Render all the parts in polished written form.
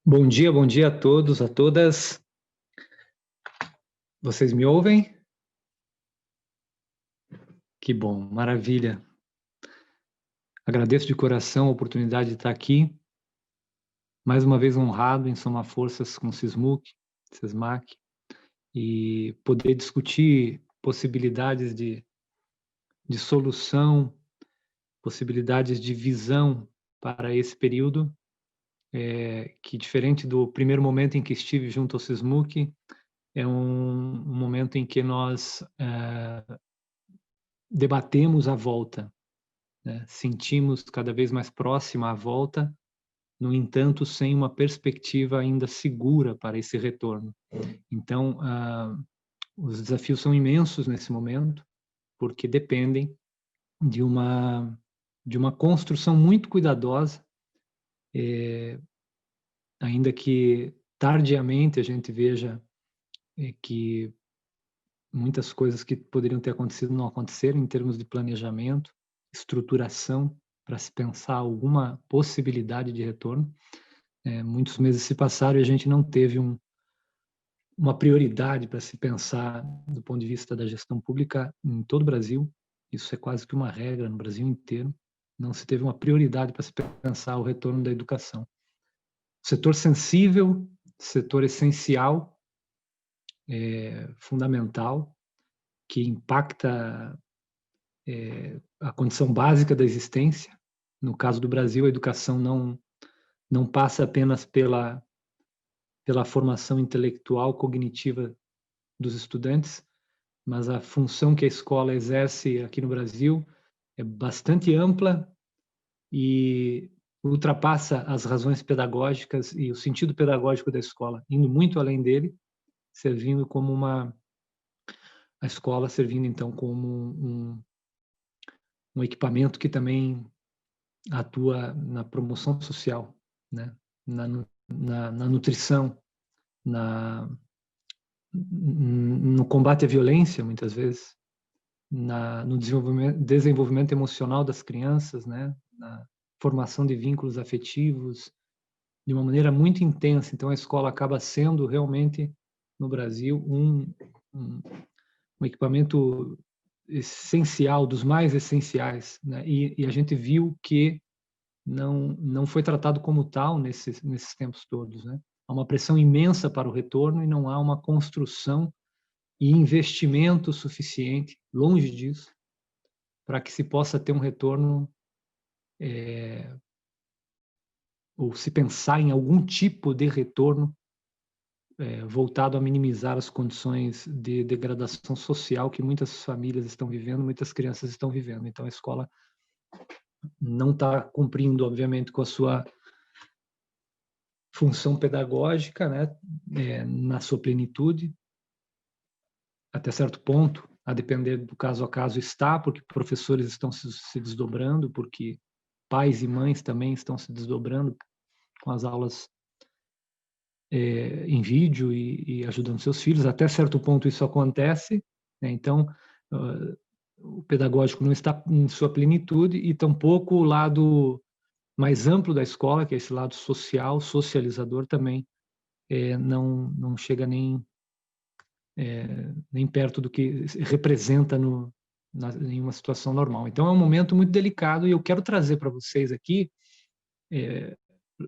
Bom dia a todos, a todas. Vocês me ouvem? Que bom, maravilha. Agradeço de coração a oportunidade de estar aqui, mais uma vez honrado em somar forças com o SESMAC, e poder discutir possibilidades de solução, possibilidades de visão para esse período, que diferente do primeiro momento em que estive junto ao SESMUC, é um momento em que nós debatemos a volta, né? Sentimos cada vez mais próxima a volta, no entanto, sem uma perspectiva ainda segura para esse retorno. Então, os desafios são imensos nesse momento, porque dependem de uma construção muito cuidadosa, ainda que tardiamente a gente veja que muitas coisas que poderiam ter acontecido não aconteceram em termos de planejamento, estruturação, para se pensar alguma possibilidade de retorno. Muitos meses se passaram e a gente não teve uma prioridade para se pensar do ponto de vista da gestão pública em todo o Brasil. Isso é quase que uma regra no Brasil inteiro. Não se teve uma prioridade para se pensar o retorno da educação. Setor sensível, setor essencial, fundamental, que impacta a condição básica da existência. No caso do Brasil, a educação não passa apenas pela formação intelectual, cognitiva dos estudantes, mas a função que a escola exerce aqui no Brasil é bastante ampla e ultrapassa as razões pedagógicas e o sentido pedagógico da escola, indo muito além dele, servindo como a escola servindo então como um equipamento que também atua na promoção social, né? na nutrição, no combate à violência, muitas vezes, no desenvolvimento emocional das crianças, né? Na formação de vínculos afetivos, de uma maneira muito intensa. Então, a escola acaba sendo realmente, no Brasil, um equipamento essencial, dos mais essenciais, né? E a gente viu que não foi tratado como tal nesses tempos todos, né? Há uma pressão imensa para o retorno e não há uma construção e investimento suficiente, longe disso, para que se possa ter um retorno ou se pensar em algum tipo de retorno voltado a minimizar as condições de degradação social que muitas famílias estão vivendo, muitas crianças estão vivendo. Então, a escola não está cumprindo, obviamente, com a sua função pedagógica, né, na sua plenitude, até certo ponto, a depender do caso a caso está, porque professores estão se desdobrando, porque pais e mães também estão se desdobrando com as aulas em vídeo e ajudando seus filhos. Até certo ponto isso acontece, né? Então, o pedagógico não está em sua plenitude e tampouco o lado mais amplo da escola, que é esse lado social, socializador também, não chega nem perto do que representa em uma situação normal. Então, é um momento muito delicado e eu quero trazer para vocês aqui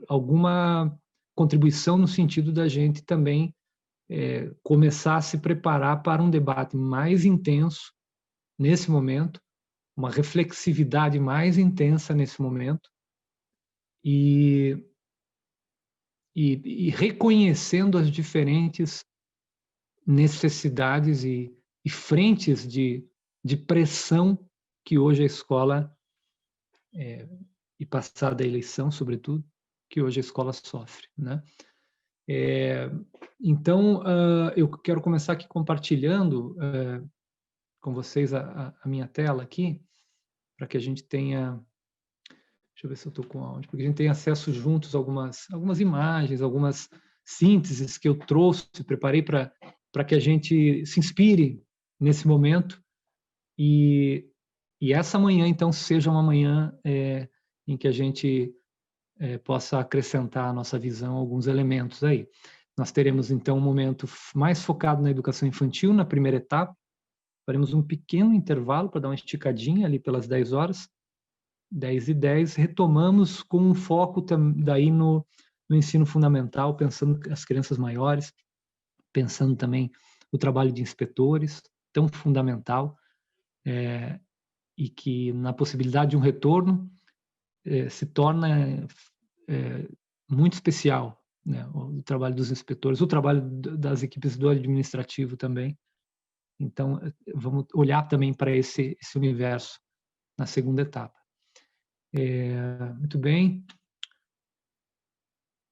alguma contribuição no sentido da gente também começar a se preparar para um debate mais intenso nesse momento, uma reflexividade mais intensa nesse momento e reconhecendo as diferentes necessidades e frentes de pressão que hoje a escola, e passada a eleição, sobretudo, que hoje a escola sofre, né? Então, eu quero começar aqui compartilhando com vocês a minha tela aqui, para que a gente tenha... Deixa eu ver se eu estou com áudio, porque a gente tem acesso juntos a algumas imagens, algumas sínteses que eu trouxe, preparei para que a gente se inspire nesse momento, e essa manhã, então, seja uma manhã em que a gente possa acrescentar à nossa visão alguns elementos aí. Nós teremos, então, um momento mais focado na educação infantil, na primeira etapa. Faremos um pequeno intervalo para dar uma esticadinha ali pelas 10 horas, 10h10, retomamos com um foco daí no ensino fundamental, pensando as crianças maiores, pensando também o trabalho de inspetores, tão fundamental, e que na possibilidade de um retorno se torna muito especial, né? O trabalho dos inspetores, o trabalho das equipes do administrativo também. Então, vamos olhar também para esse universo na segunda etapa. Muito bem.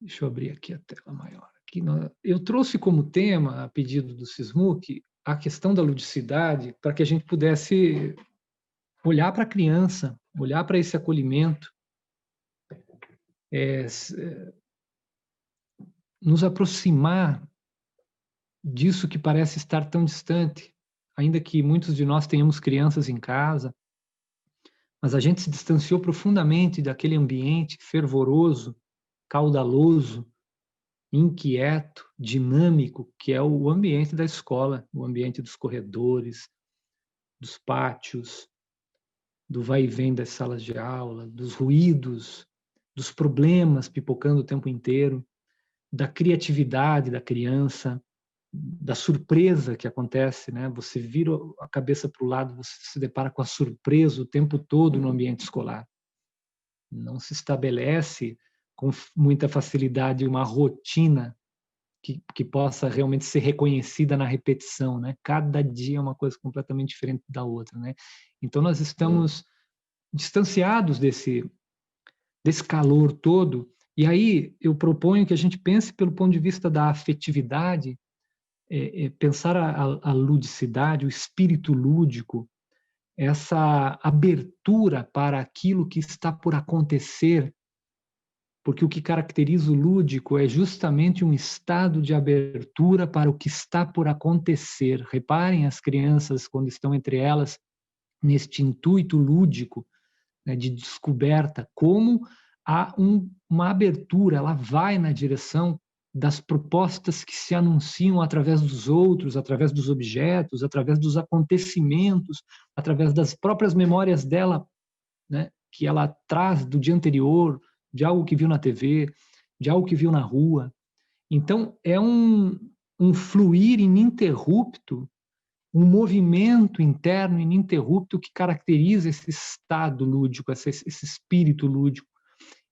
Deixa eu abrir aqui a tela maior. Aqui eu trouxe como tema, a pedido do SISMUC, a questão da ludicidade, para que a gente pudesse olhar para a criança, olhar para esse acolhimento, nos aproximar disso que parece estar tão distante, ainda que muitos de nós tenhamos crianças em casa, mas a gente se distanciou profundamente daquele ambiente fervoroso, caudaloso, inquieto, dinâmico, que é o ambiente da escola, o ambiente dos corredores, dos pátios, do vai e vem das salas de aula, dos ruídos, dos problemas pipocando o tempo inteiro, da criatividade da criança, da surpresa que acontece, né? Você vira a cabeça para o lado, você se depara com a surpresa o tempo todo no ambiente escolar. Não se estabelece com muita facilidade uma rotina que possa realmente ser reconhecida na repetição, né? Cada dia é uma coisa completamente diferente da outra, né? Então nós estamos distanciados desse calor todo, e aí eu proponho que a gente pense pelo ponto de vista da afetividade, pensar a ludicidade, o espírito lúdico, essa abertura para aquilo que está por acontecer, porque o que caracteriza o lúdico é justamente um estado de abertura para o que está por acontecer. Reparem as crianças, quando estão entre elas, neste intuito lúdico, né, de descoberta, como há uma abertura, ela vai na direção das propostas que se anunciam através dos outros, através dos objetos, através dos acontecimentos, através das próprias memórias dela, né, que ela traz do dia anterior, de algo que viu na TV, de algo que viu na rua. Então, é um fluir ininterrupto, um movimento interno ininterrupto que caracteriza esse estado lúdico, esse espírito lúdico,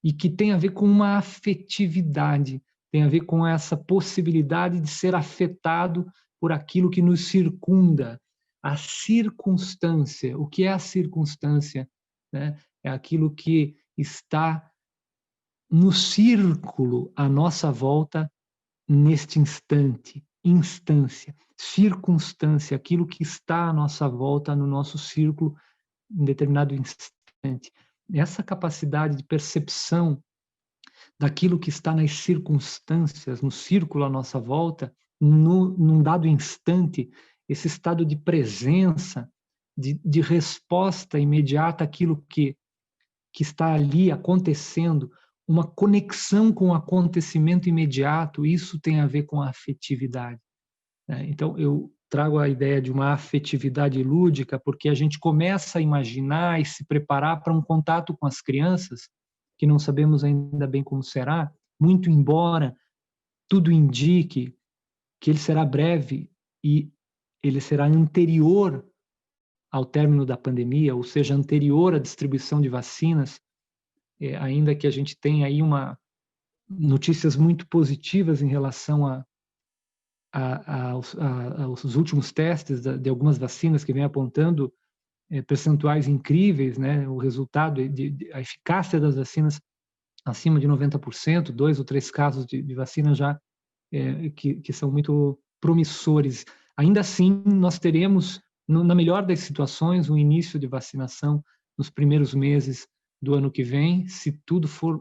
e que tem a ver com uma afetividade, tem a ver com essa possibilidade de ser afetado por aquilo que nos circunda. A circunstância, o que é a circunstância? Né? É aquilo que está no círculo à nossa volta neste instante, instância, circunstância, aquilo que está à nossa volta no nosso círculo em determinado instante. Essa capacidade de percepção daquilo que está nas circunstâncias, no círculo à nossa volta, num dado instante, esse estado de presença, de resposta imediata àquilo que está ali acontecendo, uma conexão com o acontecimento imediato, isso tem a ver com a afetividade. Então, eu trago a ideia de uma afetividade lúdica, porque a gente começa a imaginar e se preparar para um contato com as crianças, que não sabemos ainda bem como será, muito embora tudo indique que ele será breve e ele será anterior ao término da pandemia, ou seja, anterior à distribuição de vacinas, ainda que a gente tenha aí notícias muito positivas em relação aos últimos testes de algumas vacinas que vêm apontando percentuais incríveis, né? O resultado, a eficácia das vacinas acima de 90%, 2 ou 3 casos de vacina já que são muito promissores. Ainda assim, nós teremos, na melhor das situações, um início de vacinação nos primeiros meses do ano que vem, se tudo for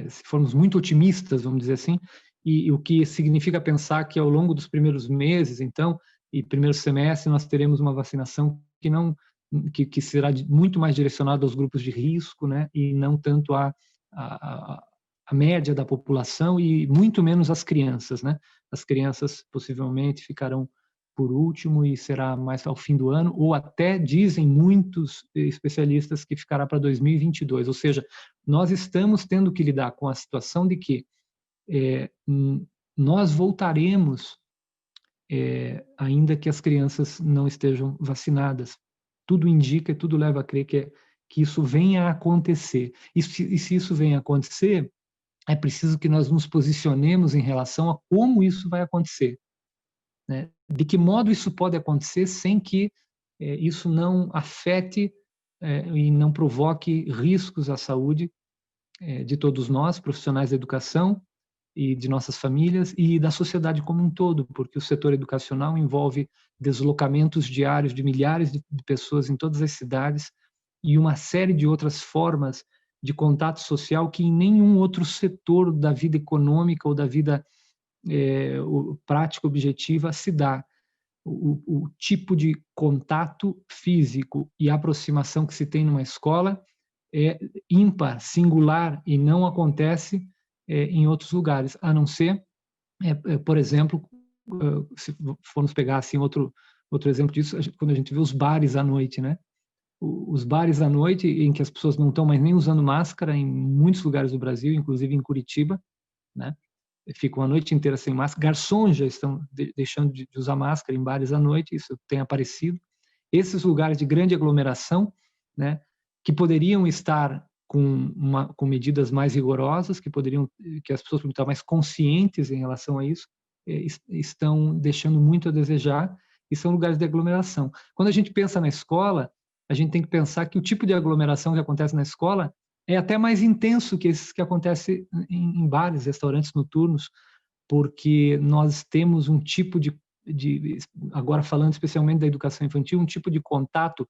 se formos muito otimistas, vamos dizer assim, e o que significa pensar que ao longo dos primeiros meses, então, e primeiro semestre, nós teremos uma vacinação que será muito mais direcionada aos grupos de risco, né, e não tanto a média da população e muito menos as crianças, né? As crianças possivelmente ficarão por último e será mais ao fim do ano, ou até dizem muitos especialistas que ficará para 2022. Ou seja, nós estamos tendo que lidar com a situação de que nós voltaremos ainda que as crianças não estejam vacinadas. Tudo indica e tudo leva a crer que isso venha a acontecer. E se isso venha a acontecer, é preciso que nós nos posicionemos em relação a como isso vai acontecer, né? De que modo isso pode acontecer sem que isso não afete e não provoque riscos à saúde de todos nós, profissionais da educação, e de nossas famílias e da sociedade como um todo, porque o setor educacional envolve deslocamentos diários de milhares de pessoas em todas as cidades e uma série de outras formas de contato social que em nenhum outro setor da vida econômica ou da vida prática objetiva se dá. O tipo de contato físico e aproximação que se tem numa escola é ímpar, singular e não acontece em outros lugares, a não ser, por exemplo, se formos pegar assim outro exemplo disso, quando a gente vê os bares à noite, né? Os bares à noite em que as pessoas não estão mais nem usando máscara em muitos lugares do Brasil, inclusive em Curitiba, né? Ficam a noite inteira sem máscara. Garçons já estão deixando de usar máscara em bares à noite, isso tem aparecido. Esses lugares de grande aglomeração, né, que poderiam estar com medidas mais rigorosas, que as pessoas poderiam estar mais conscientes em relação a isso, estão deixando muito a desejar e são lugares de aglomeração. Quando a gente pensa na escola, a gente tem que pensar que o tipo de aglomeração que acontece na escola é até mais intenso que esses que acontecem em bares, restaurantes noturnos, porque nós temos um tipo agora falando especialmente da educação infantil, um tipo de contato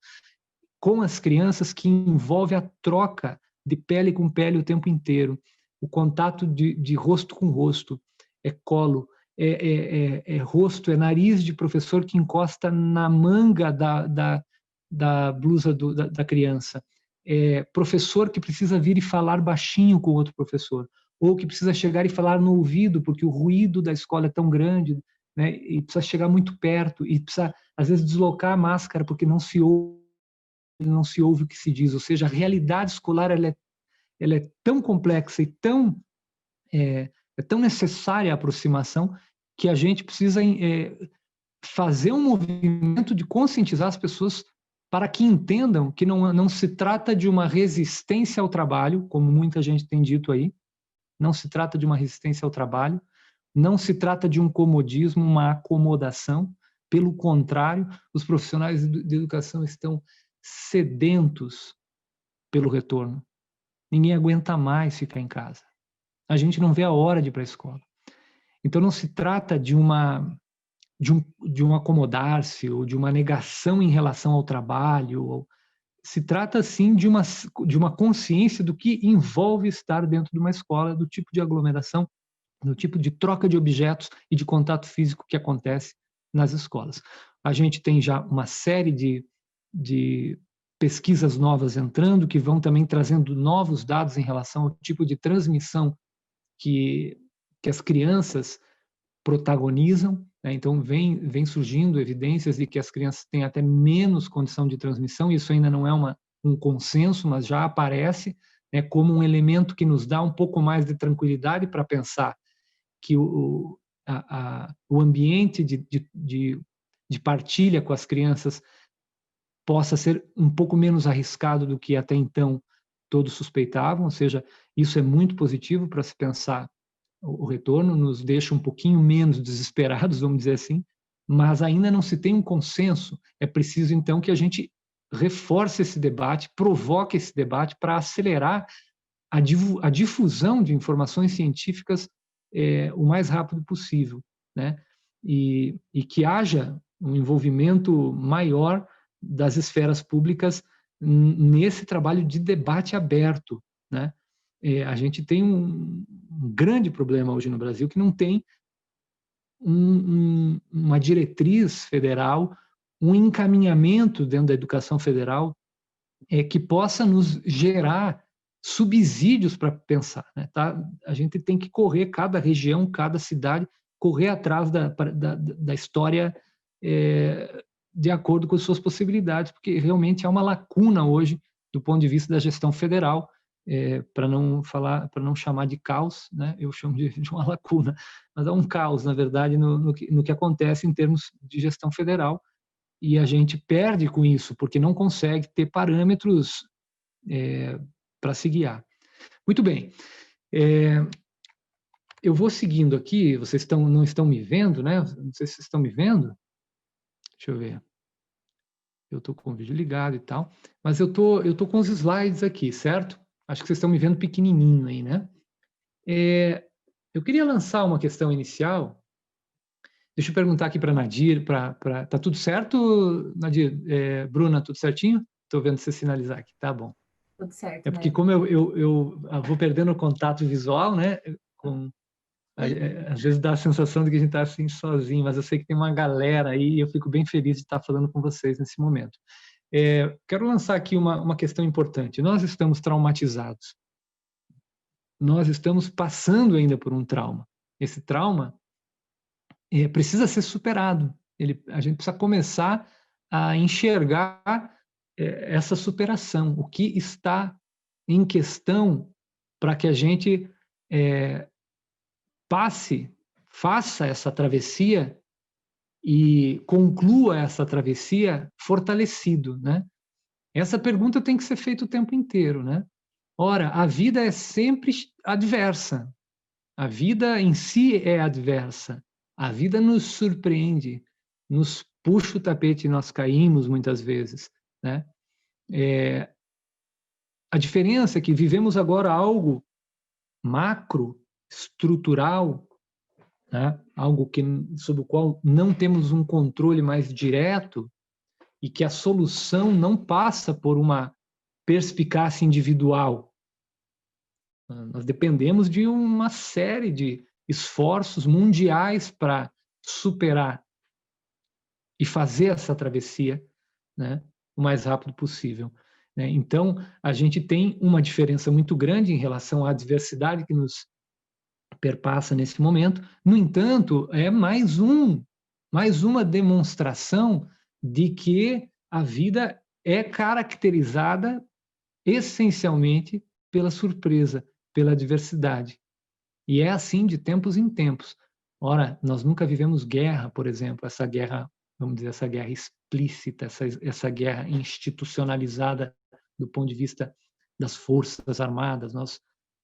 com as crianças que envolve a troca de pele com pele o tempo inteiro, o contato de rosto com rosto, colo, rosto, nariz de professor que encosta na manga da blusa da criança, professor que precisa vir e falar baixinho com outro professor, ou que precisa chegar e falar no ouvido, porque o ruído da escola é tão grande, né, e precisa chegar muito perto, e precisa, às vezes, deslocar a máscara, porque não se ouve o que se diz. Ou seja, a realidade escolar ela é tão complexa e é tão necessária a aproximação que a gente precisa fazer um movimento de conscientizar as pessoas para que entendam que não se trata de uma resistência ao trabalho, como muita gente tem dito aí, não se trata de uma resistência ao trabalho, não se trata de um comodismo, uma acomodação. Pelo contrário, os profissionais de educação estão sedentos pelo retorno. Ninguém aguenta mais ficar em casa. A gente não vê a hora de ir para a escola. Então não se trata de um acomodar-se ou de uma negação em relação ao trabalho. Se trata, sim, de uma consciência do que envolve estar dentro de uma escola, do tipo de aglomeração, do tipo de troca de objetos e de contato físico que acontece nas escolas. A gente tem já uma série de pesquisas novas entrando, que vão também trazendo novos dados em relação ao tipo de transmissão que as crianças protagonizam, né? Então vem surgindo evidências de que as crianças têm até menos condição de transmissão. Isso ainda não é um consenso, mas já aparece, né, como um elemento que nos dá um pouco mais de tranquilidade para pensar que o ambiente de partilha com as crianças possa ser um pouco menos arriscado do que até então todos suspeitavam. Ou seja, isso é muito positivo para se pensar o retorno, nos deixa um pouquinho menos desesperados, vamos dizer assim, mas ainda não se tem um consenso. É preciso, então, que a gente reforce esse debate, provoque esse debate para acelerar a difusão de informações científicas o mais rápido possível, né? E que haja um envolvimento maior das esferas públicas nesse trabalho de debate aberto, né? a gente tem um grande problema hoje no Brasil, que não tem uma diretriz federal, um encaminhamento dentro da educação federal que possa nos gerar subsídios para pensar, né? Tá? A gente tem que correr, cada região, cada cidade, correr atrás da história de acordo com as suas possibilidades, porque realmente há uma lacuna hoje do ponto de vista da gestão federal, para não chamar de caos, né? Eu chamo de uma lacuna, mas há um caos, na verdade, no que acontece em termos de gestão federal, e a gente perde com isso, porque não consegue ter parâmetros para se guiar. Muito bem. Eu vou seguindo aqui, vocês não estão me vendo, né? Não sei se vocês estão me vendo. Deixa eu ver. Eu estou com o vídeo ligado e tal, mas eu tô com os slides aqui, certo? Acho que vocês estão me vendo pequenininho aí, né? Eu queria lançar uma questão inicial. Deixa eu perguntar aqui para Nadir, tá tudo certo, Nadir? Bruna, tudo certinho? Estou vendo você sinalizar aqui, tá bom. Tudo certo, É porque como eu vou perdendo o contato visual, né? Às vezes dá a sensação de que a gente está assim sozinho, mas eu sei que tem uma galera aí e eu fico bem feliz de estar falando com vocês nesse momento. Quero lançar aqui uma questão importante. Nós estamos traumatizados. Nós estamos passando ainda por um trauma. Esse trauma precisa ser superado. A gente precisa começar a enxergar essa superação, o que está em questão para que a gente faça essa travessia e conclua essa travessia fortalecido, né? Essa pergunta tem que ser feita o tempo inteiro, né? Ora, a vida é sempre adversa. A vida em si é adversa. A vida nos surpreende, nos puxa o tapete e nós caímos muitas vezes, né? A diferença é que vivemos agora algo macro, estrutural, né? Algo sobre o qual não temos um controle mais direto e que a solução não passa por uma perspicácia individual. Nós dependemos de uma série de esforços mundiais para superar e fazer essa travessia, né, o mais rápido possível. Né? Então, a gente tem uma diferença muito grande em relação à adversidade que nos perpassa nesse momento. No entanto, é mais uma demonstração de que a vida é caracterizada essencialmente pela surpresa, pela adversidade. E é assim de tempos em tempos. Ora, nós nunca vivemos guerra, por exemplo, essa guerra, vamos dizer, essa guerra explícita, essa guerra institucionalizada do ponto de vista das forças armadas.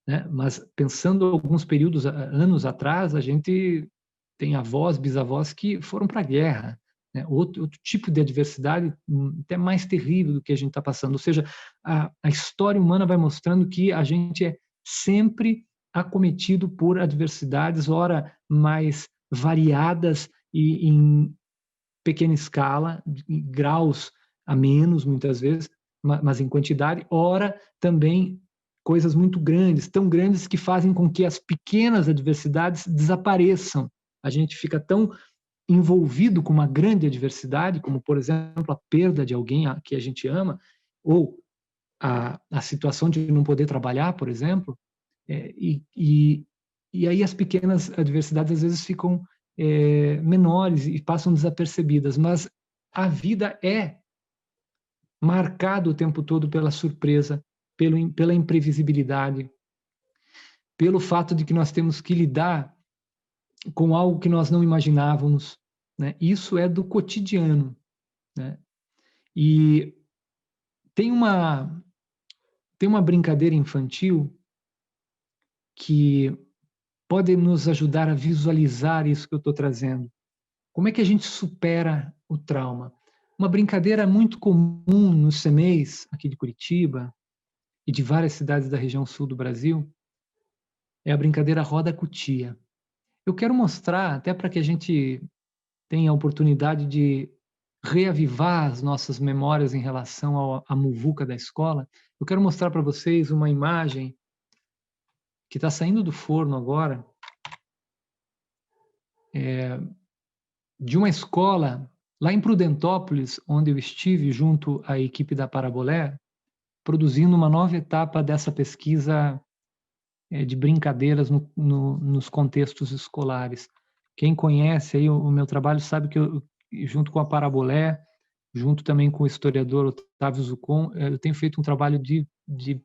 Né? Mas pensando alguns períodos, anos atrás, a gente tem avós, bisavós que foram para a guerra. Né? Outro tipo de adversidade até mais terrível do que a gente está passando. Ou seja, a história humana vai mostrando que a gente é sempre acometido por adversidades, ora mais variadas e em pequena escala, em graus a menos, muitas vezes, mas em quantidade, ora também coisas muito grandes, tão grandes que fazem com que as pequenas adversidades desapareçam. A gente fica tão envolvido com uma grande adversidade, como, por exemplo, a perda de alguém que a gente ama, ou a situação de não poder trabalhar, por exemplo, e aí as pequenas adversidades às vezes ficam menores e passam desapercebidas, mas a vida é marcada o tempo todo pela surpresa, pela imprevisibilidade, pelo fato de que nós temos que lidar com algo que nós não imaginávamos, né? Isso é do cotidiano, né? E tem uma brincadeira infantil que pode nos ajudar a visualizar isso que eu estou trazendo. Como é que a gente supera o trauma? Uma brincadeira muito comum nos CMEs aqui de Curitiba e de várias cidades da região sul do Brasil é a brincadeira roda cutia. Eu quero mostrar, até para que a gente tenha a oportunidade de reavivar as nossas memórias em relação à muvuca da escola, eu quero mostrar para vocês uma imagem que está saindo do forno agora, de uma escola lá em Prudentópolis, onde eu estive junto à equipe da Parabolé, produzindo uma nova etapa dessa pesquisa de brincadeiras nos contextos escolares. Quem conhece aí o meu trabalho sabe que eu, junto com a Parabolé, junto também com o historiador Otávio Zucon, eu tenho feito um trabalho de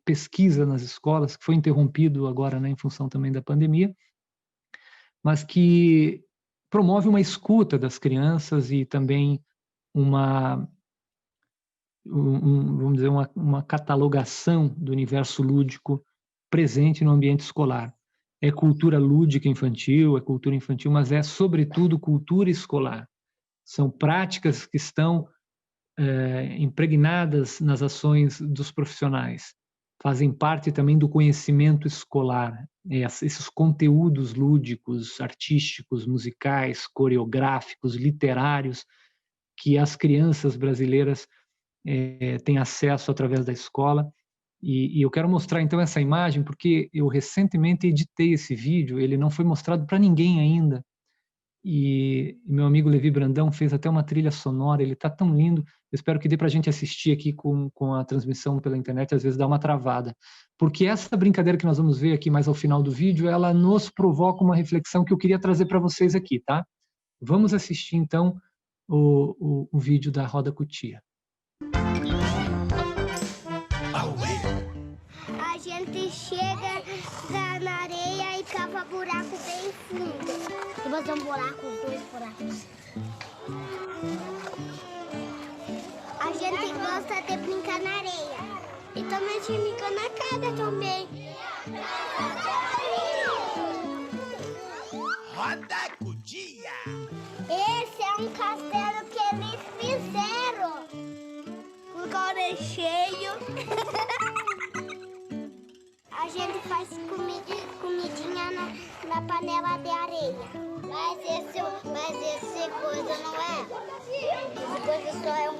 pesquisa nas escolas, que foi interrompido agora, né, em função também da pandemia, mas que promove uma escuta das crianças e também vamos dizer, uma catalogação do universo lúdico presente no ambiente escolar. É cultura lúdica infantil, é cultura infantil, mas é, sobretudo, cultura escolar. São práticas que estão impregnadas nas ações dos profissionais. Fazem parte também do conhecimento escolar. Esses conteúdos lúdicos, artísticos, musicais, coreográficos, literários, que as crianças brasileiras têm acesso através da escola. E eu quero mostrar então essa imagem porque eu recentemente editei esse vídeo, ele não foi mostrado para ninguém ainda, e meu amigo Levi Brandão fez até uma trilha sonora, ele está tão lindo, eu espero que dê para a gente assistir aqui com a transmissão pela internet, às vezes dá uma travada, porque essa brincadeira que nós vamos ver aqui mais ao final do vídeo, ela nos provoca uma reflexão que eu queria trazer para vocês aqui, tá? Vamos assistir então o vídeo da Roda Cutia. A gente chega na areia e cava buraco bem fundo. E fazer um buraco, 2 buracos. A gente gosta de brincar na areia. E também se brinca na casa também. Roda Cutia! Esse é um castelo que eles fizeram. O coro é cheio. A gente faz comidinha na panela de areia. Mas esse coisa não é. Esse coisa só é um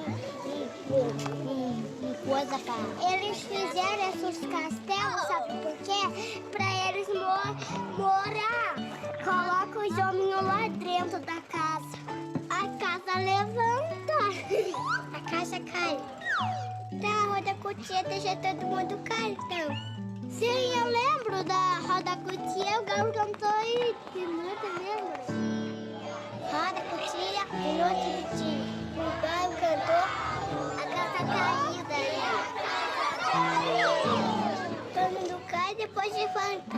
coisa para. Eles fizeram esses castelos, sabe por quê? Para eles morar. Coloca os hominhos lá dentro da casa. A casa levanta. A casa cai. Tá, a roda cutia deixa todo mundo cair, então. Sim, eu lembro da Roda Cutia, o galo cantou e piloto, lembra? Roda Cutia, piloto de dia. O galo cantou, a casa caída aí. Todo mundo cai e depois levanta.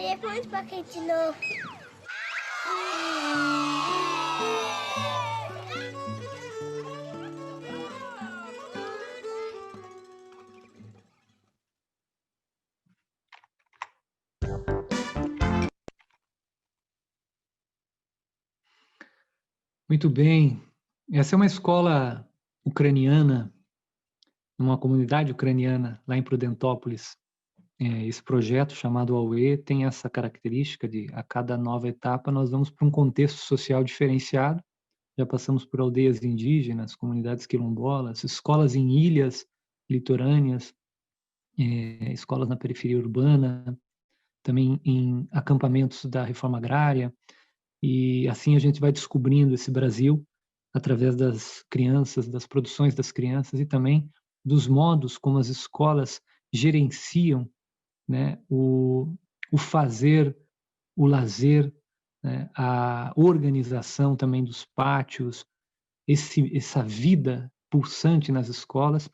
Depois pra quem de novo. Muito bem. Essa é uma escola ucraniana, numa comunidade ucraniana, lá em Prudentópolis. Esse projeto chamado AUE tem essa característica de, a cada nova etapa, nós vamos para um contexto social diferenciado. Já passamos por aldeias indígenas, comunidades quilombolas, escolas em ilhas litorâneas, escolas na periferia urbana, também em acampamentos da reforma agrária. E assim a gente vai descobrindo esse Brasil através das crianças, das produções das crianças e também dos modos como as escolas gerenciam, né, o fazer, o lazer, né, a organização também dos pátios, essa vida pulsante nas escolas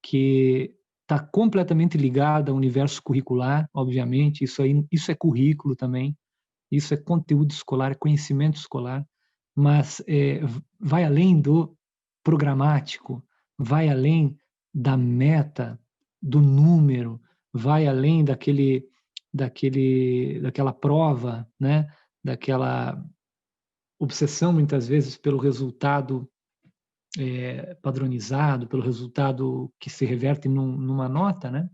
que está completamente ligada ao universo curricular, obviamente, isso é currículo também, isso é conteúdo escolar, é conhecimento escolar, mas vai além do programático, vai além da meta, do número, vai além daquela prova, né? obsessão, muitas vezes, pelo resultado padronizado, pelo resultado que se reverte numa nota, né?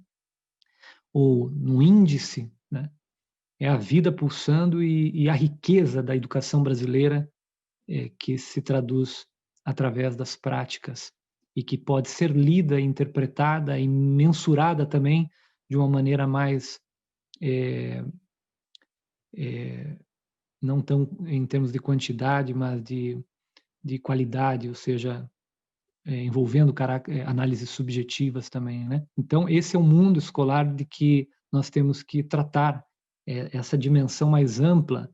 Ou num índice, né? É a vida pulsando e a riqueza da educação brasileira que se traduz através das práticas e que pode ser lida, interpretada e mensurada também de uma maneira mais não tão em termos de quantidade, mas de qualidade, ou seja, envolvendo análises subjetivas também, né? Então, esse é o mundo escolar de que nós temos que tratar essa dimensão mais ampla,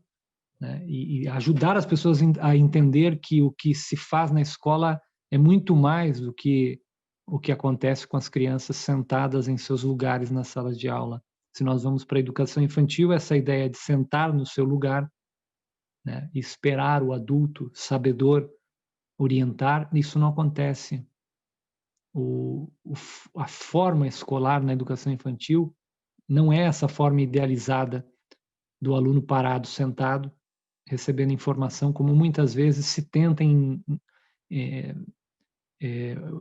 né? E ajudar as pessoas a entender que o que se faz na escola é muito mais do que o que acontece com as crianças sentadas em seus lugares nas salas de aula. Se nós vamos para a educação infantil, essa ideia de sentar no seu lugar, né, e esperar o adulto sabedor orientar, isso não acontece. A forma escolar na educação infantil não é essa forma idealizada do aluno parado, sentado, recebendo informação, como muitas vezes se tenta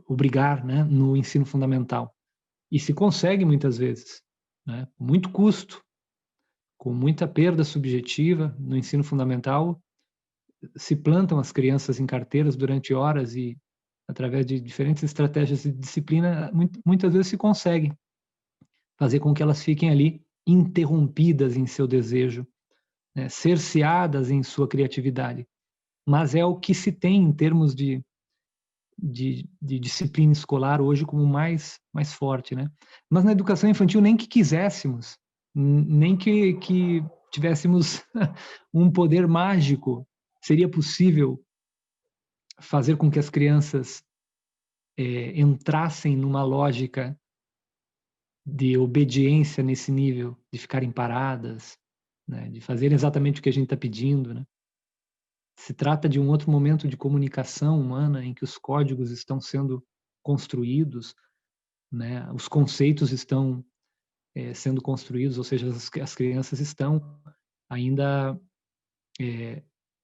obrigar, né, no ensino fundamental. E se consegue muitas vezes, né, com muito custo, com muita perda subjetiva no ensino fundamental, se plantam as crianças em carteiras durante horas e, através de diferentes estratégias de disciplina, muitas vezes se consegue fazer com que elas fiquem ali interrompidas em seu desejo, né, cerceadas em sua criatividade. Mas é o que se tem em termos de disciplina escolar hoje como mais forte, né? Mas na educação infantil nem que quiséssemos, nem que tivéssemos um poder mágico, seria possível fazer com que as crianças entrassem numa lógica de obediência nesse nível, de ficarem paradas, né, de fazer exatamente o que a gente está pedindo, né? Se trata de um outro momento de comunicação humana em que os códigos estão sendo construídos, né? Os conceitos estão sendo construídos, ou seja, as crianças estão ainda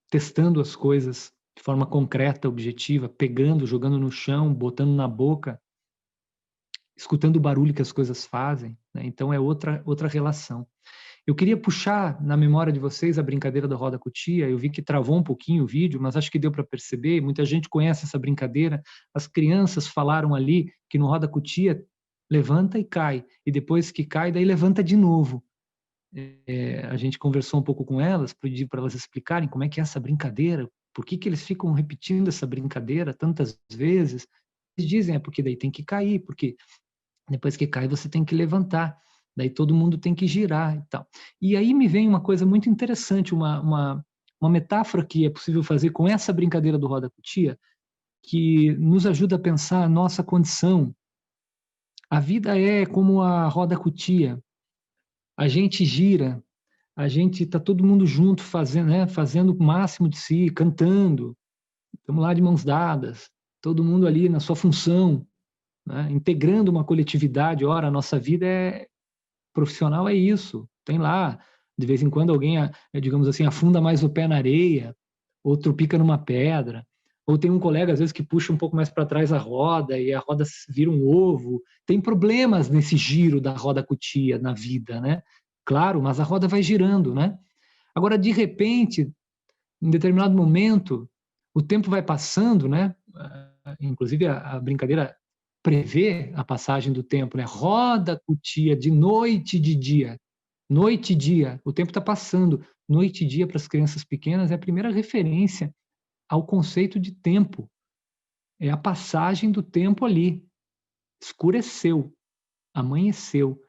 testando as coisas de forma concreta, objetiva, pegando, jogando no chão, botando na boca, escutando o barulho que as coisas fazem, né? Então é outra relação. Eu queria puxar na memória de vocês a brincadeira da roda cutia. Eu vi que travou um pouquinho o vídeo, mas acho que deu para perceber. Muita gente conhece essa brincadeira. As crianças falaram ali que no roda cutia levanta e cai, e depois que cai, daí levanta de novo. A gente conversou um pouco com elas, pedi para elas explicarem como é que é essa brincadeira, por que eles ficam repetindo essa brincadeira tantas vezes. Eles dizem, porque daí tem que cair, porque depois que cai você tem que levantar. Daí todo mundo tem que girar e tal. E aí me vem uma coisa muito interessante, uma metáfora que é possível fazer com essa brincadeira do roda cutia, que nos ajuda a pensar a nossa condição. A vida é como a roda cutia. A gente gira, a gente está todo mundo junto fazendo, né, fazendo o máximo de si, cantando. Estamos lá de mãos dadas, todo mundo ali na sua função, né, integrando uma coletividade. Ora, a nossa vida profissional é isso. Tem lá, de vez em quando alguém, digamos assim, afunda mais o pé na areia, outro pica numa pedra, ou tem um colega, às vezes, que puxa um pouco mais para trás a roda e a roda vira um ovo. Tem problemas nesse giro da roda cutia na vida, né? Claro, mas a roda vai girando, né? Agora, de repente, em determinado momento, o tempo vai passando, né? Inclusive, a brincadeira prevê a passagem do tempo, né? Roda cutia de noite e de dia. Noite e dia, o tempo está passando. Noite e dia para as crianças pequenas é a primeira referência ao conceito de tempo. É a passagem do tempo ali. Escureceu, amanheceu.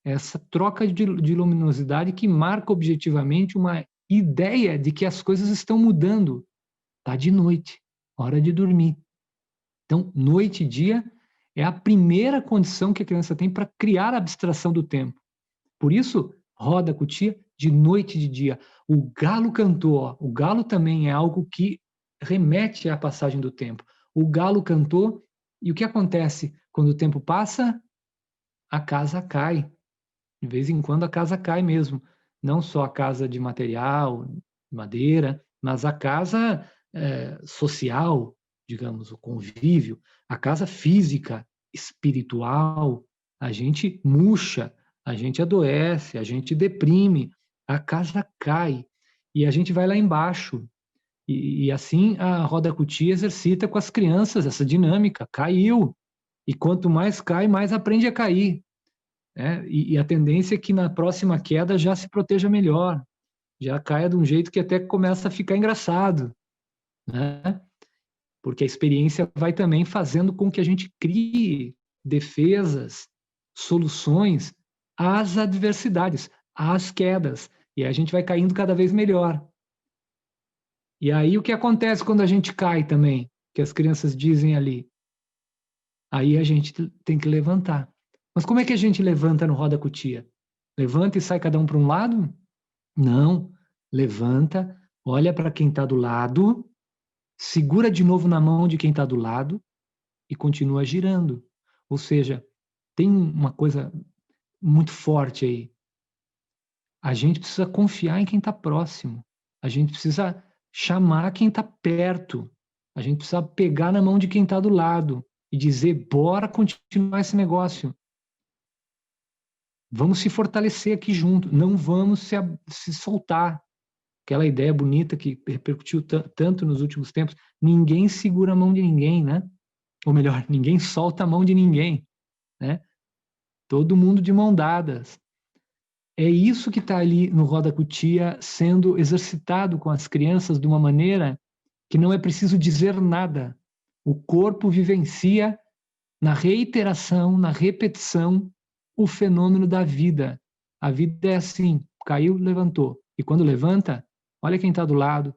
Essa troca de luminosidade que marca objetivamente uma ideia de que as coisas estão mudando. Está de noite, hora de dormir. Então, noite e dia é a primeira condição que a criança tem para criar a abstração do tempo. Por isso, roda cutia de noite e de dia. O galo cantou. Ó. O galo também é algo que remete à passagem do tempo. O galo cantou, e o que acontece quando o tempo passa? A casa cai. De vez em quando a casa cai mesmo. Não só a casa de material, madeira, mas a casa social, digamos, o convívio, a casa física, espiritual, a gente murcha, a gente adoece, a gente deprime, a casa cai e a gente vai lá embaixo. E assim a Roda Kuti exercita com as crianças essa dinâmica. Caiu. E quanto mais cai, mais aprende a cair. Né? E a tendência é que na próxima queda já se proteja melhor. Já caia de um jeito que até começa a ficar engraçado. Né? Porque a experiência vai também fazendo com que a gente crie defesas, soluções às adversidades, às quedas. E a gente vai caindo cada vez melhor. E aí o que acontece quando a gente cai também, que as crianças dizem ali? Aí a gente tem que levantar. Mas como é que a gente levanta no Roda Cutia? Levanta e sai cada um para um lado? Não. Levanta, olha para quem está do lado, segura de novo na mão de quem está do lado e continua girando. Ou seja, tem uma coisa muito forte aí. A gente precisa confiar em quem está próximo. A gente precisa chamar quem está perto. A gente precisa pegar na mão de quem está do lado e dizer, bora continuar esse negócio. Vamos se fortalecer aqui junto, não vamos se soltar. Aquela ideia bonita que repercutiu tanto nos últimos tempos, ninguém segura a mão de ninguém, né? Ou melhor, ninguém solta a mão de ninguém, né? Todo mundo de mão dadas. É isso que está ali no Roda Cutia sendo exercitado com as crianças de uma maneira que não é preciso dizer nada. O corpo vivencia na reiteração, na repetição, o fenômeno da vida. A vida é assim, caiu, levantou. E quando levanta, olha quem está do lado,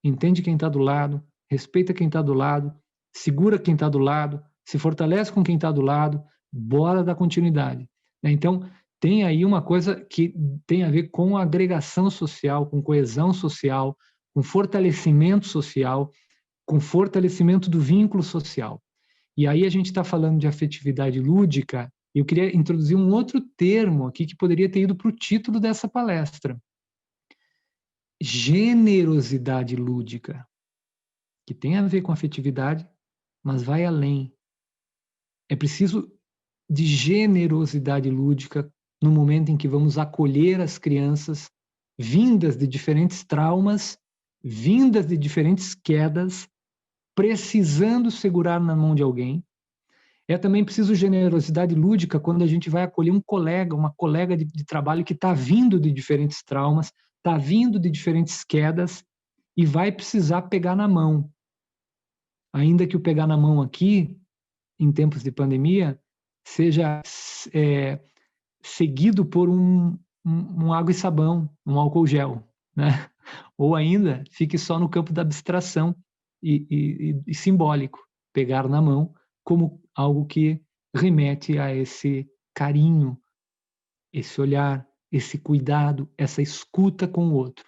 entende quem está do lado, respeita quem está do lado, segura quem está do lado, se fortalece com quem está do lado, bora dar continuidade. Então, tem aí uma coisa que tem a ver com agregação social, com coesão social, com fortalecimento social, com fortalecimento do vínculo social. E aí a gente está falando de afetividade lúdica, e eu queria introduzir um outro termo aqui que poderia ter ido para o título dessa palestra. Generosidade lúdica, que tem a ver com afetividade, mas vai além. É preciso de generosidade lúdica no momento em que vamos acolher as crianças vindas de diferentes traumas, vindas de diferentes quedas, precisando segurar na mão de alguém. É também preciso generosidade lúdica quando a gente vai acolher um colega, uma colega de trabalho que está vindo de diferentes traumas, está vindo de diferentes quedas e vai precisar pegar na mão. Ainda que o pegar na mão aqui, em tempos de pandemia, seja seguido por um água e sabão, um álcool gel, né? Ou ainda fique só no campo da abstração e simbólico, pegar na mão como algo que remete a esse carinho, esse olhar, esse cuidado, essa escuta com o outro.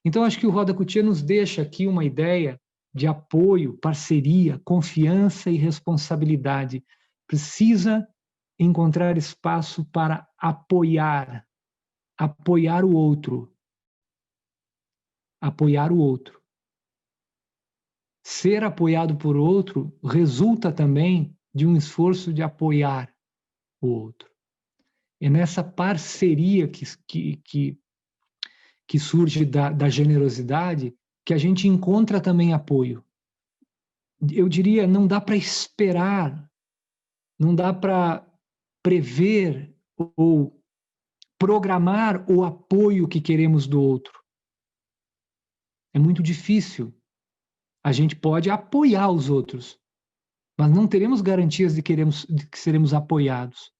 Então, acho que o Roda Cutia nos deixa aqui uma ideia de apoio, parceria, confiança e responsabilidade. Precisa encontrar espaço para apoiar o outro. Apoiar o outro. Ser apoiado por outro resulta também de um esforço de apoiar o outro. É nessa parceria que surge da generosidade que a gente encontra também apoio. Eu diria, não dá para esperar, não dá para prever ou programar o apoio que queremos do outro. É muito difícil. A gente pode apoiar os outros, mas não teremos garantias de que seremos apoiados.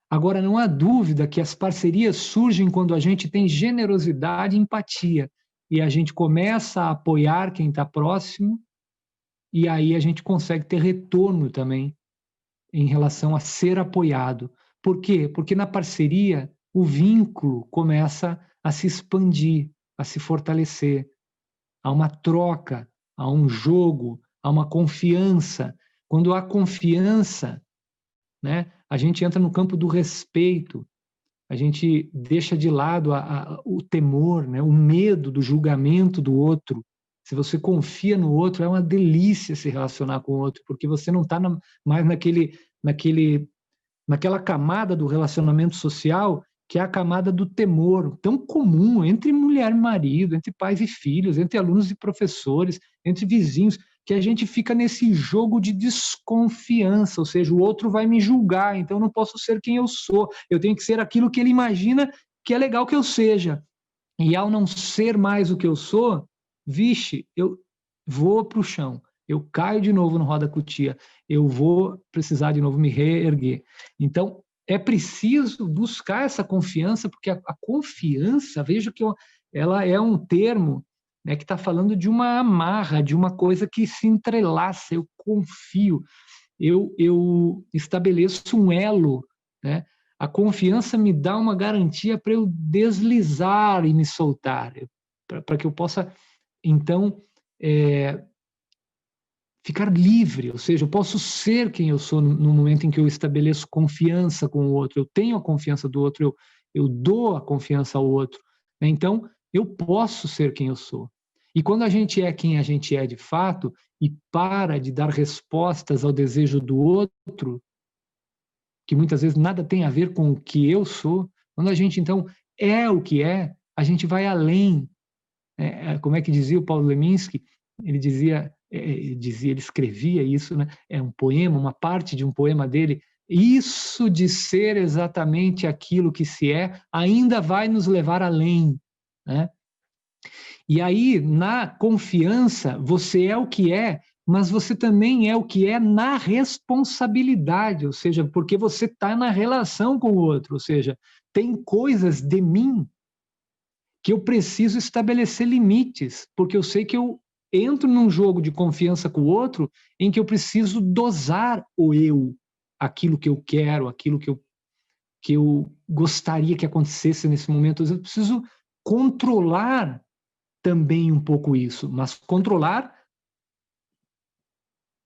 Agora, não há dúvida que as parcerias surgem quando a gente tem generosidade e empatia, e a gente começa a apoiar quem está próximo, e aí a gente consegue ter retorno também em relação a ser apoiado. Por quê? Porque na parceria o vínculo começa a se expandir, a se fortalecer. Há uma troca, há um jogo, há uma confiança. Quando há confiança, né, a gente entra no campo do respeito. a gente deixa de lado o temor, né? O medo do julgamento do outro. Se você confia no outro, é uma delícia se relacionar com o outro, porque você não está mais naquela camada do relacionamento social que é a camada do temor, tão comum entre mulher e marido, entre pais e filhos, entre alunos e professores, entre vizinhos, que a gente fica nesse jogo de desconfiança, ou seja, o outro vai me julgar, então eu não posso ser quem eu sou, eu tenho que ser aquilo que ele imagina que é legal que eu seja. E ao não ser mais o que eu sou, vixe, eu vou para o chão, eu caio de novo no roda-cutia, eu vou precisar de novo me reerguer. Então, é preciso buscar essa confiança, porque a confiança, veja que ela é um termo, né, que está falando de uma amarra, de uma coisa que se entrelaça, eu confio, eu estabeleço um elo, né? A confiança me dá uma garantia para eu deslizar e me soltar, para que eu possa, então, ficar livre, ou seja, eu posso ser quem eu sou no momento em que eu estabeleço confiança com o outro, eu tenho a confiança do outro, eu dou a confiança ao outro, né? Então, eu posso ser quem eu sou. E quando a gente é quem a gente é de fato e para de dar respostas ao desejo do outro, que muitas vezes nada tem a ver com o que eu sou, quando a gente, então, é o que é, a gente vai além. Como é que dizia o Paulo Leminski? Ele ele escrevia isso, né? É um poema, uma parte de um poema dele. Isso de ser exatamente aquilo que se é, ainda vai nos levar além, né? E aí, na confiança, você é o que é, mas você também é o que é na responsabilidade, ou seja, porque você está na relação com o outro, ou seja, tem coisas de mim que eu preciso estabelecer limites, porque eu sei que eu entro num jogo de confiança com o outro em que eu preciso dosar o eu, aquilo que eu quero, aquilo que eu gostaria que acontecesse nesse momento. Eu preciso controlar também um pouco isso, mas controlar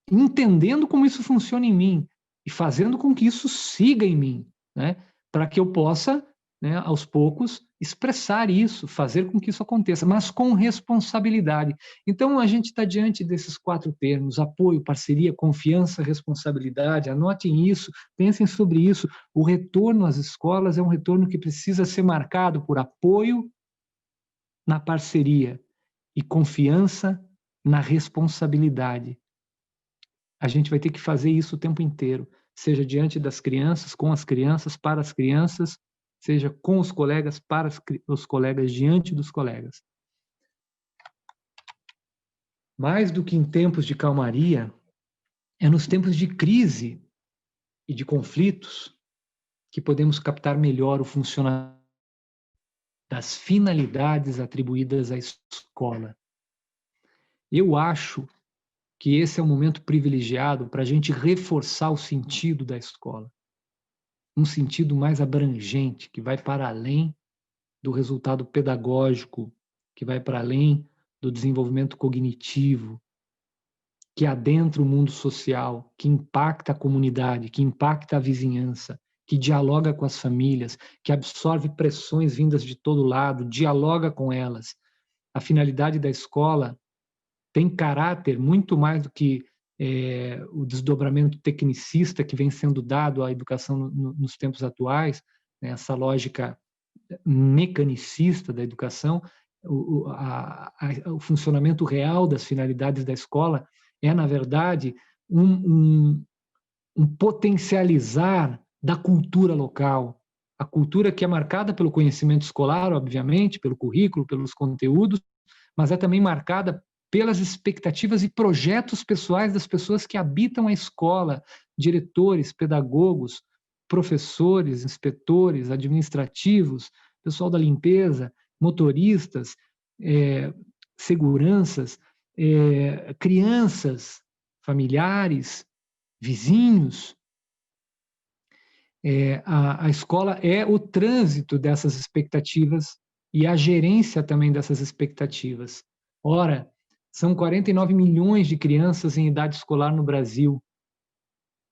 entendendo como isso funciona em mim e fazendo com que isso siga em mim, né? Para que eu possa, né, aos poucos, expressar isso, fazer com que isso aconteça, mas com responsabilidade. Então, a gente está diante desses 4 termos: apoio, parceria, confiança, responsabilidade. Anotem isso, pensem sobre isso. O retorno às escolas é um retorno que precisa ser marcado por apoio na parceria e confiança na responsabilidade. A gente vai ter que fazer isso o tempo inteiro, seja diante das crianças, com as crianças, para as crianças, seja com os colegas, para os colegas, diante dos colegas. Mais do que em tempos de calmaria, é nos tempos de crise e de conflitos que podemos captar melhor o funcionamento das finalidades atribuídas à escola. Eu acho que esse é um momento privilegiado para a gente reforçar o sentido da escola. Um sentido mais abrangente, que vai para além do resultado pedagógico, que vai para além do desenvolvimento cognitivo, que adentra o mundo social, que impacta a comunidade, que impacta a vizinhança, que dialoga com as famílias, que absorve pressões vindas de todo lado, dialoga com elas. A finalidade da escola tem caráter muito mais do que o desdobramento tecnicista que vem sendo dado à educação nos tempos atuais, né, essa lógica mecanicista da educação. O funcionamento real das finalidades da escola é, na verdade, um potencializar da cultura local, a cultura que é marcada pelo conhecimento escolar, obviamente, pelo currículo, pelos conteúdos, mas é também marcada pelas expectativas e projetos pessoais das pessoas que habitam a escola, diretores, pedagogos, professores, inspetores, administrativos, pessoal da limpeza, motoristas, seguranças, crianças, familiares, vizinhos. A escola é o trânsito dessas expectativas e a gerência também dessas expectativas. Ora, são 49 milhões de crianças em idade escolar no Brasil,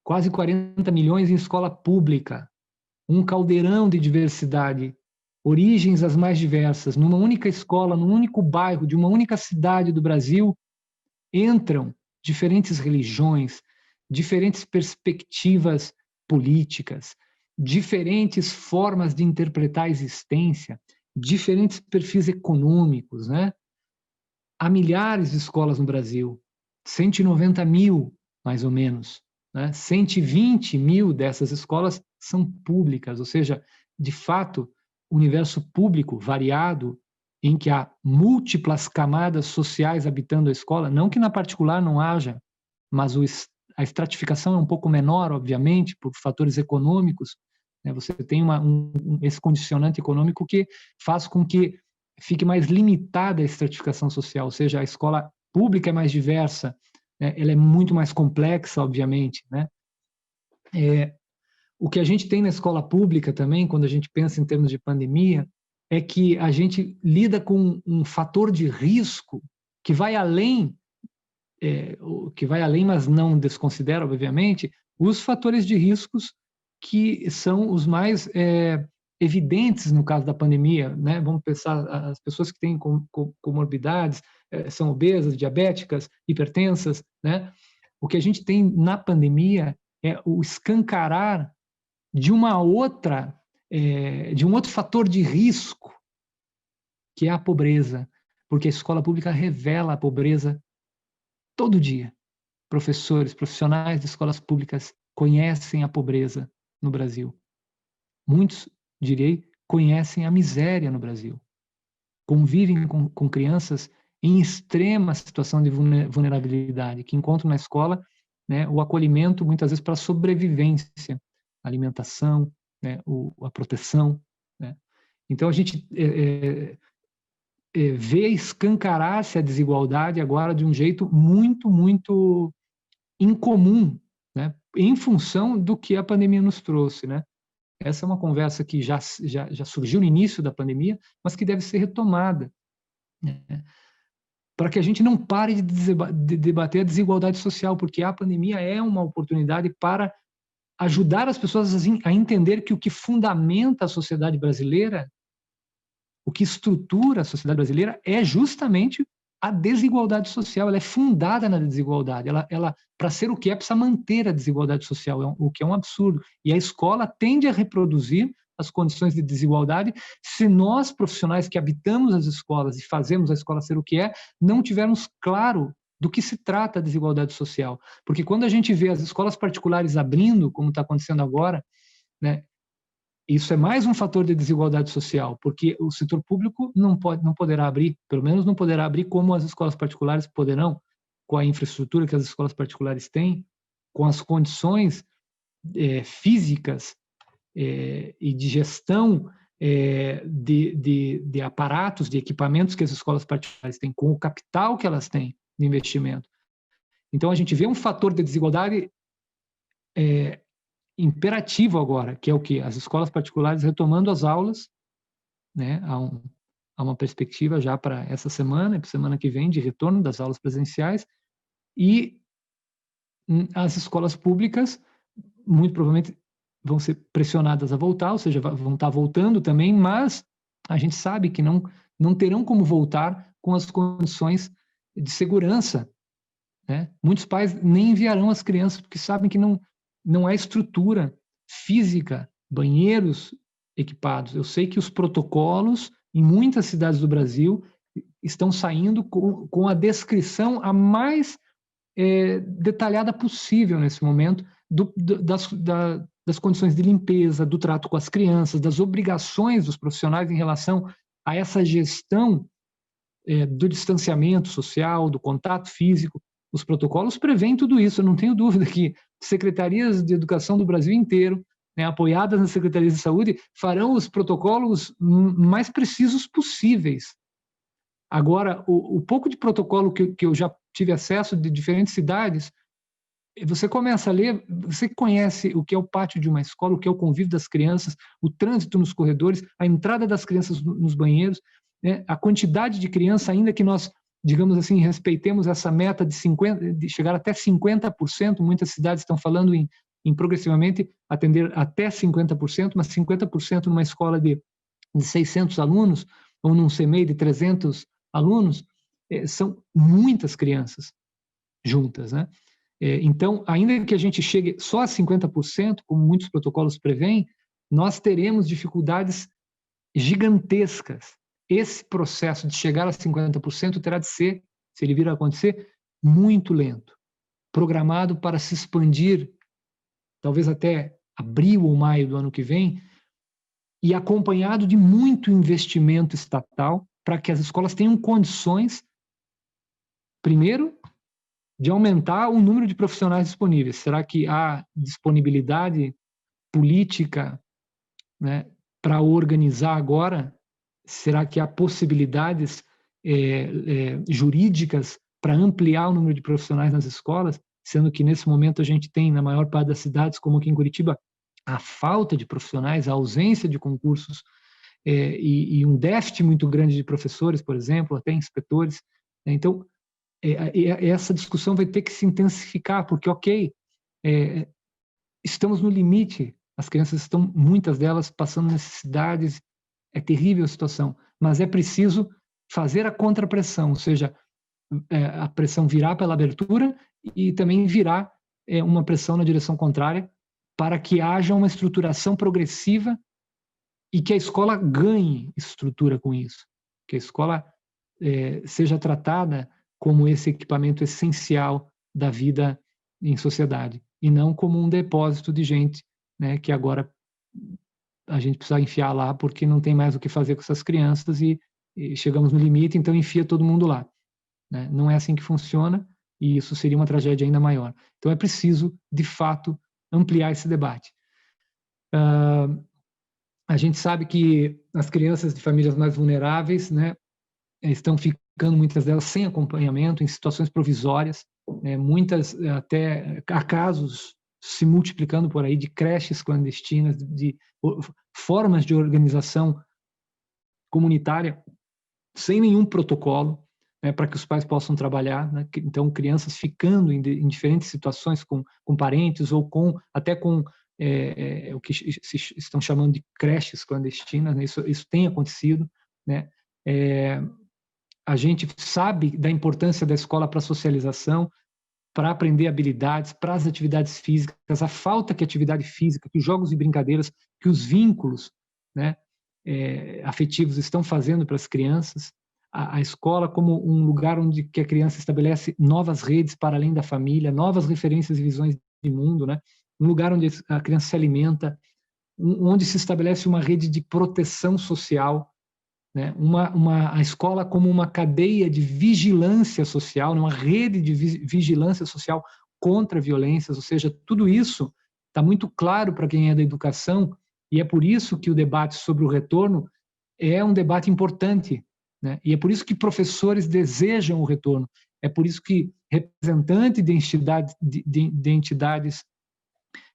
quase 40 milhões em escola pública. um caldeirão de diversidade, origens as mais diversas, numa única escola, num único bairro, de uma única cidade do Brasil, entram diferentes religiões, diferentes perspectivas políticas, diferentes formas de interpretar a existência, diferentes perfis econômicos, né? Há milhares de escolas no Brasil, 190 mil, mais ou menos, né? 120 mil dessas escolas são públicas, ou seja, de fato, universo público variado, em que há múltiplas camadas sociais habitando a escola, não que na particular não haja, mas a estratificação é um pouco menor, obviamente, por fatores econômicos, né? Você tem esse condicionante econômico que faz com que fique mais limitada a estratificação social, ou seja, a escola pública é mais diversa, né? Ela é muito mais complexa, obviamente, né? O que a gente tem na escola pública também, quando a gente pensa em termos de pandemia, é que a gente lida com um fator de risco que vai além, mas não desconsidera, obviamente, os fatores de riscos que são os mais evidentes no caso da pandemia, né? Vamos pensar as pessoas que têm comorbidades, são obesas, diabéticas, hipertensas, né? O que a gente tem na pandemia é o escancarar de um outro fator de risco, que é a pobreza, porque a escola pública revela a pobreza todo dia. Professores, profissionais de escolas públicas conhecem a pobreza no Brasil. Muitos, direi, conhecem a miséria no Brasil. Convivem com crianças em extrema situação de vulnerabilidade, que encontram na escola, né, o acolhimento, muitas vezes, para a sobrevivência, a alimentação, né, a proteção, né? Então, a gente vê escancarar-se a desigualdade agora de um jeito muito, muito incomum, né, em função do que a pandemia nos trouxe, né? Essa é uma conversa que já surgiu no início da pandemia, mas que deve ser retomada, né, para que a gente não pare de debater a desigualdade social, porque a pandemia é uma oportunidade para ajudar as pessoas a entender que o que fundamenta a sociedade brasileira, o que estrutura a sociedade brasileira é justamente a desigualdade social. Ela é fundada na desigualdade. Ela para ser o que é, precisa manter a desigualdade social, o que é um absurdo. E a escola tende a reproduzir as condições de desigualdade se nós, profissionais que habitamos as escolas e fazemos a escola ser o que é, não tivermos claro do que se trata a desigualdade social. Porque quando a gente vê as escolas particulares abrindo, como está acontecendo agora, né, isso é mais um fator de desigualdade social, porque o setor público não poderá abrir, pelo menos não poderá abrir como as escolas particulares poderão, com a infraestrutura que as escolas particulares têm, com as condições físicas e de gestão de aparatos, de equipamentos que as escolas particulares têm, com o capital que elas têm de investimento. Então, a gente vê um fator de desigualdade imperativo agora, que é o quê? As escolas particulares retomando as aulas, né? Há uma perspectiva já para essa semana e para a semana que vem de retorno das aulas presenciais, e as escolas públicas muito provavelmente vão ser pressionadas a voltar, ou seja, vão estar voltando também, mas a gente sabe que não terão como voltar com as condições de segurança, né? Muitos pais nem enviarão as crianças porque sabem que não há estrutura física, banheiros equipados. Eu sei que os protocolos em muitas cidades do Brasil estão saindo com a descrição a mais detalhada possível nesse momento das condições de limpeza, do trato com as crianças, das obrigações dos profissionais em relação a essa gestão do distanciamento social, do contato físico. Os protocolos prevêem tudo isso. Eu não tenho dúvida que secretarias de educação do Brasil inteiro, né, apoiadas nas secretarias de saúde, farão os protocolos mais precisos possíveis. Agora, o pouco de protocolo que eu já tive acesso de diferentes cidades, você começa a ler, você conhece o que é o pátio de uma escola, o que é o convívio das crianças, o trânsito nos corredores, a entrada das crianças nos banheiros, né, a quantidade de criança, ainda que nós, digamos assim, respeitemos essa meta de chegar até 50%, muitas cidades estão falando em em progressivamente atender até 50%, mas 50% numa escola de 600 alunos, ou num CMEI de 300 alunos, são muitas crianças juntas, né? Então, ainda que a gente chegue só a 50%, como muitos protocolos prevêem, nós teremos dificuldades gigantescas. Esse processo de chegar a 50% terá de ser, se ele vir a acontecer, muito lento, programado para se expandir, talvez até abril ou maio do ano que vem, e acompanhado de muito investimento estatal para que as escolas tenham condições, primeiro, de aumentar o número de profissionais disponíveis. Será que há disponibilidade política, né, para organizar agora? Será que há possibilidades jurídicas para ampliar o número de profissionais nas escolas? Sendo que nesse momento a gente tem, na maior parte das cidades, como aqui em Curitiba, a falta de profissionais, a ausência de concursos e um déficit muito grande de professores, por exemplo, até inspetores. Então, essa discussão vai ter que se intensificar, porque, estamos no limite, as crianças estão, muitas delas, passando necessidades, é terrível a situação, mas é preciso fazer a contrapressão, ou seja, a pressão virar pela abertura e também virar uma pressão na direção contrária, para que haja uma estruturação progressiva e que a escola ganhe estrutura com isso, que a escola seja tratada como esse equipamento essencial da vida em sociedade, e não como um depósito de gente, né, que agora a gente precisa enfiar lá porque não tem mais o que fazer com essas crianças e chegamos no limite, então enfia todo mundo lá. Né? Não é assim que funciona, e isso seria uma tragédia ainda maior. Então é preciso, de fato, ampliar esse debate. A gente sabe que as crianças de famílias mais vulneráveis, né, estão ficando, muitas delas, sem acompanhamento, em situações provisórias, muitas, até há casos se multiplicando por aí de creches clandestinas, de formas de organização comunitária sem nenhum protocolo, para que os pais possam trabalhar, né? Então, crianças ficando em diferentes situações com parentes ou até com o que se estão chamando de creches clandestinas, né? Isso tem acontecido, né? A gente sabe da importância da escola para a socialização, para aprender habilidades, para as atividades físicas, a falta que a atividade física, que os jogos e brincadeiras, que os vínculos, né, afetivos estão fazendo para as crianças, a escola como um lugar onde que a criança estabelece novas redes para além da família, novas referências e visões de mundo, né? Um lugar onde a criança se alimenta, onde se estabelece uma rede de proteção social, né? A escola como uma cadeia de vigilância social, uma rede de vigilância social contra violências, ou seja, tudo isso está muito claro para quem é da educação, e é por isso que o debate sobre o retorno é um debate importante, né? E é por isso que professores desejam o retorno, é por isso que representantes de entidades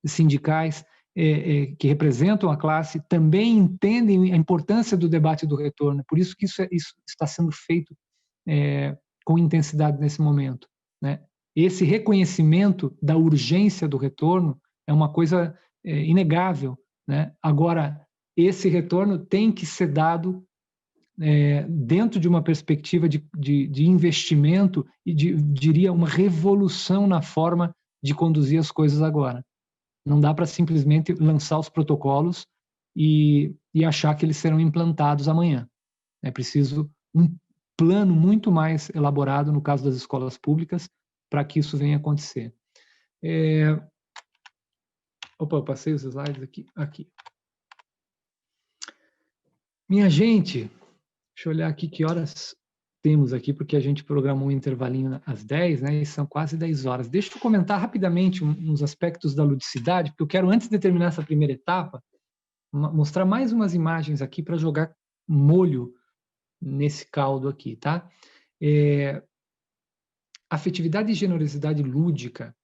sindicais que representam a classe também entendem a importância do debate do retorno, é por isso que isso está sendo feito com intensidade nesse momento, né? Esse reconhecimento da urgência do retorno é uma coisa inegável, né? Agora, esse retorno tem que ser dado dentro de uma perspectiva de investimento e diria, uma revolução na forma de conduzir as coisas agora. Não dá para simplesmente lançar os protocolos e achar que eles serão implantados amanhã. É preciso um plano muito mais elaborado, no caso das escolas públicas, para que isso venha a acontecer. Opa, eu passei os slides aqui. Minha gente, deixa eu olhar aqui que horas temos aqui, porque a gente programou um intervalinho às 10, né, e são quase 10 horas. Deixa eu comentar rapidamente uns aspectos da ludicidade, porque eu quero, antes de terminar essa primeira etapa, mostrar mais umas imagens aqui para jogar molho nesse caldo aqui, tá? Afetividade e generosidade lúdica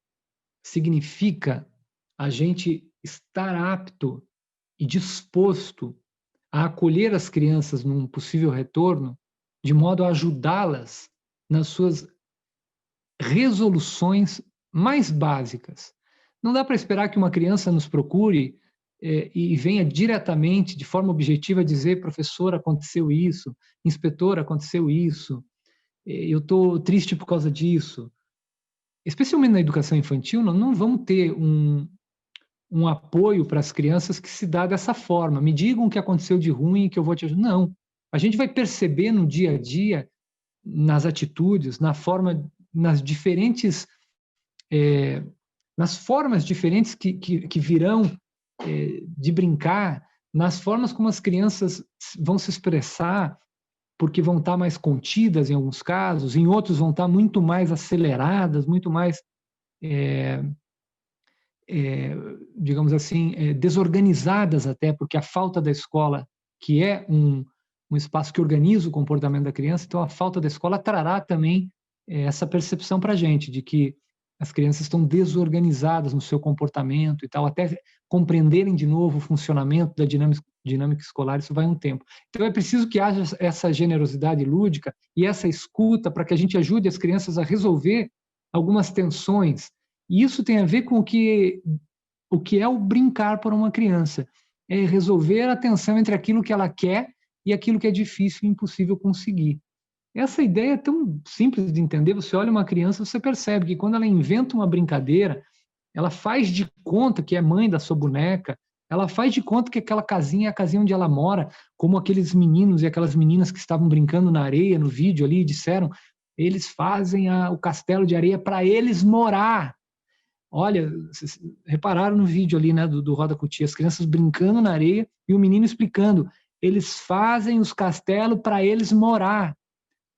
significa a gente estar apto e disposto a acolher as crianças num possível retorno, de modo a ajudá-las nas suas resoluções mais básicas, Não dá para esperar que uma criança nos procure e venha diretamente, de forma objetiva, dizer: professor, aconteceu isso, inspetor, aconteceu isso, eu estou triste por causa disso. Especialmente na educação infantil, nós não vamos ter um apoio para as crianças que se dá dessa forma. Me digam o que aconteceu de ruim que eu vou te ajudar. Não. A gente vai perceber no dia a dia, nas atitudes, nas diferentes, nas formas diferentes que virão de brincar, nas formas como as crianças vão se expressar, porque vão estar mais contidas em alguns casos, em outros vão estar muito mais aceleradas, muito mais, digamos assim, desorganizadas até, porque a falta da escola, que é um espaço que organiza o comportamento da criança, então a falta da escola trará também essa percepção para a gente, de que as crianças estão desorganizadas no seu comportamento e tal, até compreenderem de novo o funcionamento da dinâmica escolar, isso vai um tempo. Então é preciso que haja essa generosidade lúdica e essa escuta para que a gente ajude as crianças a resolver algumas tensões. E isso tem a ver com o que é o brincar para uma criança. É resolver a tensão entre aquilo que ela quer e aquilo que é difícil e impossível conseguir. Essa ideia é tão simples de entender. Você olha uma criança, você percebe que quando ela inventa uma brincadeira, ela faz de conta que é mãe da sua boneca, ela faz de conta que aquela casinha é a casinha onde ela mora, como aqueles meninos e aquelas meninas que estavam brincando na areia no vídeo ali, disseram, eles fazem o castelo de areia para eles morar. Olha, vocês repararam no vídeo ali, né, do Roda Cutia, as crianças brincando na areia e o menino explicando, eles fazem os castelos para eles morar.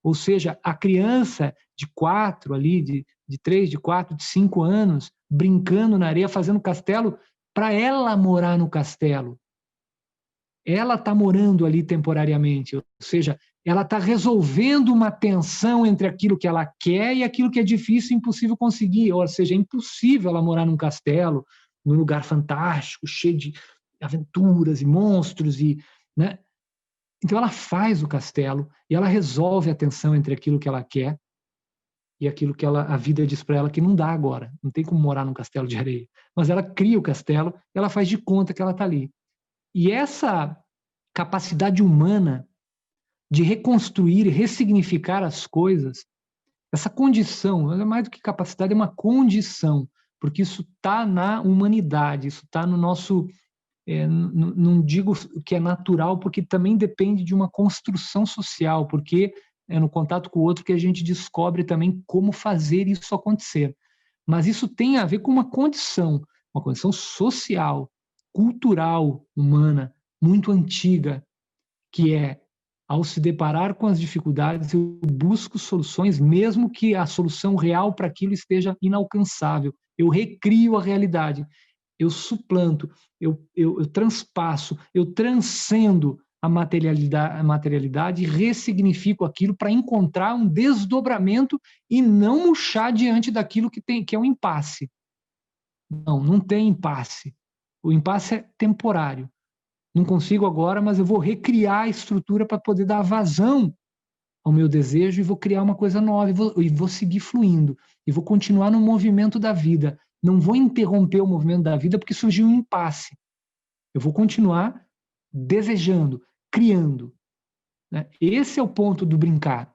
Ou seja, a criança de 4 ali, de 3, de 4, de 5 anos, brincando na areia, fazendo castelo, para ela morar no castelo. Ela está morando ali temporariamente, ou seja, ela está resolvendo uma tensão entre aquilo que ela quer e aquilo que é difícil e impossível conseguir. Ou seja, é impossível ela morar num castelo, num lugar fantástico, cheio de aventuras e monstros, né? Então ela faz o castelo e ela resolve a tensão entre aquilo que ela quer e aquilo que a vida diz para ela que não dá agora. Não tem como morar num castelo de areia. Mas ela cria o castelo e ela faz de conta que ela está ali. E essa capacidade humana de reconstruir e ressignificar as coisas, essa condição, é mais do que capacidade, é uma condição, porque isso está na humanidade, isso está no nosso... não digo que é natural, porque também depende de uma construção social, porque é no contato com o outro que a gente descobre também como fazer isso acontecer. Mas isso tem a ver com uma condição social, cultural, humana, muito antiga, que é, ao se deparar com as dificuldades, eu busco soluções, mesmo que a solução real para aquilo esteja inalcançável. Eu recrio a realidade. Eu suplanto, eu transpasso, eu transcendo a materialidade e ressignifico aquilo para encontrar um desdobramento e não murchar diante daquilo que é um impasse. Não tem impasse. O impasse é temporário. Não consigo agora, mas eu vou recriar a estrutura para poder dar vazão ao meu desejo e vou criar uma coisa nova e vou seguir fluindo. E vou continuar no movimento da vida. Não vou interromper o movimento da vida porque surgiu um impasse. Eu vou continuar desejando, criando. Né? Esse é o ponto do brincar.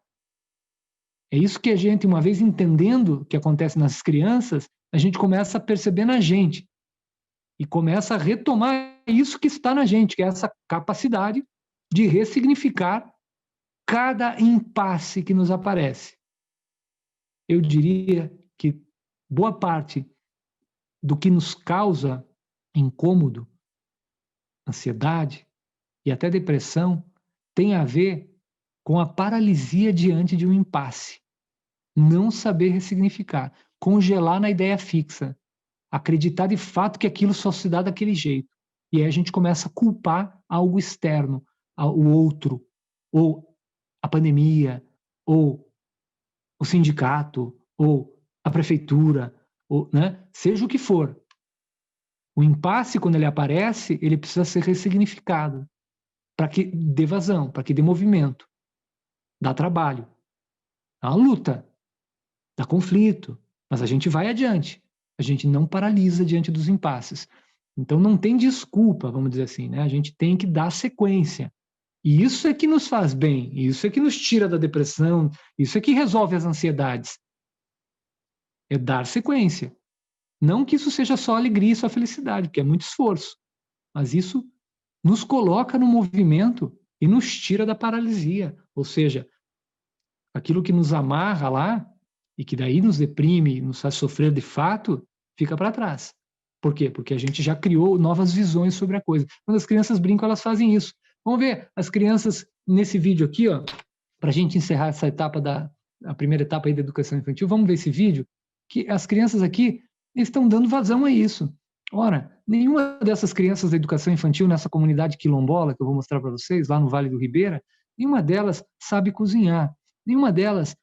É isso que a gente, uma vez entendendo o que acontece nas crianças, a gente começa a perceber na gente. E começa a retomar isso que está na gente, que é essa capacidade de ressignificar cada impasse que nos aparece. Eu diria que boa parte do que nos causa incômodo, ansiedade e até depressão tem a ver com a paralisia diante de um impasse. Não saber ressignificar, congelar na ideia fixa, acreditar de fato que aquilo só se dá daquele jeito. E aí a gente começa a culpar algo externo, o outro, ou a pandemia, ou o sindicato, ou a prefeitura, ou, né? Seja o que for. O impasse, quando ele aparece, ele precisa ser ressignificado para que dê vazão, para que dê movimento, dá trabalho, dá uma luta, dá conflito, mas a gente vai adiante. A gente não paralisa diante dos impasses. Então não tem desculpa, vamos dizer assim, né? A gente tem que dar sequência. E isso é que nos faz bem, isso é que nos tira da depressão, isso é que resolve as ansiedades. É dar sequência. Não que isso seja só alegria e só felicidade, porque é muito esforço. Mas isso nos coloca no movimento e nos tira da paralisia. Ou seja, aquilo que nos amarra lá e que daí nos deprime, nos faz sofrer de fato, fica para trás. Por quê? Porque a gente já criou novas visões sobre a coisa. Quando as crianças brincam, elas fazem isso. Vamos ver as crianças nesse vídeo aqui, ó, para a gente encerrar essa etapa a primeira etapa aí da educação infantil. Vamos ver esse vídeo, que as crianças aqui estão dando vazão a isso. Ora, nenhuma dessas crianças da educação infantil nessa comunidade quilombola que eu vou mostrar para vocês, lá no Vale do Ribeira, nenhuma delas sabe cozinhar. Nenhuma delas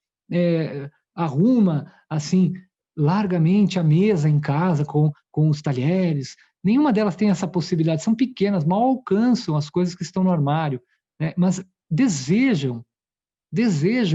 arruma, assim, largamente a mesa em casa com os talheres. Nenhuma delas tem essa possibilidade. São pequenas, mal alcançam as coisas que estão no armário, né? Mas desejam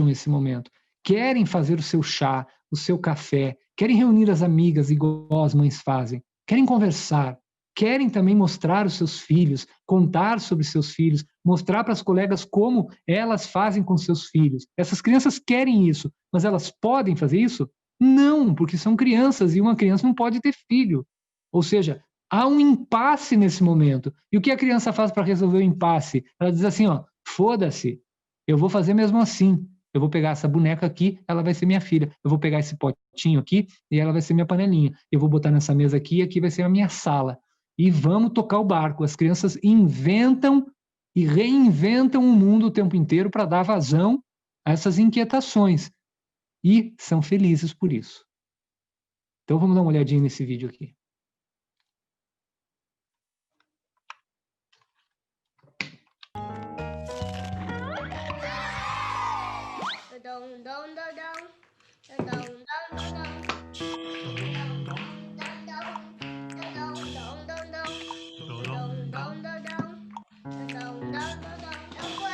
esse momento. Querem fazer o seu chá, o seu café, querem reunir as amigas igual as mães fazem, querem conversar, querem também mostrar os seus filhos, contar sobre seus filhos, mostrar para as colegas como elas fazem com seus filhos. Essas crianças querem isso, mas elas podem fazer isso? Não, porque são crianças e uma criança não pode ter filho. Ou seja, há um impasse nesse momento. E o que a criança faz para resolver o impasse? Ela diz assim, ó, foda-se, eu vou fazer mesmo assim. Eu vou pegar essa boneca aqui, ela vai ser minha filha. Eu vou pegar esse potinho aqui e ela vai ser minha panelinha. Eu vou botar nessa mesa aqui e aqui vai ser a minha sala. E vamos tocar o barco. As crianças inventam e reinventam o mundo o tempo inteiro para dar vazão a essas inquietações. E são felizes por isso. Então vamos dar uma olhadinha nesse vídeo aqui.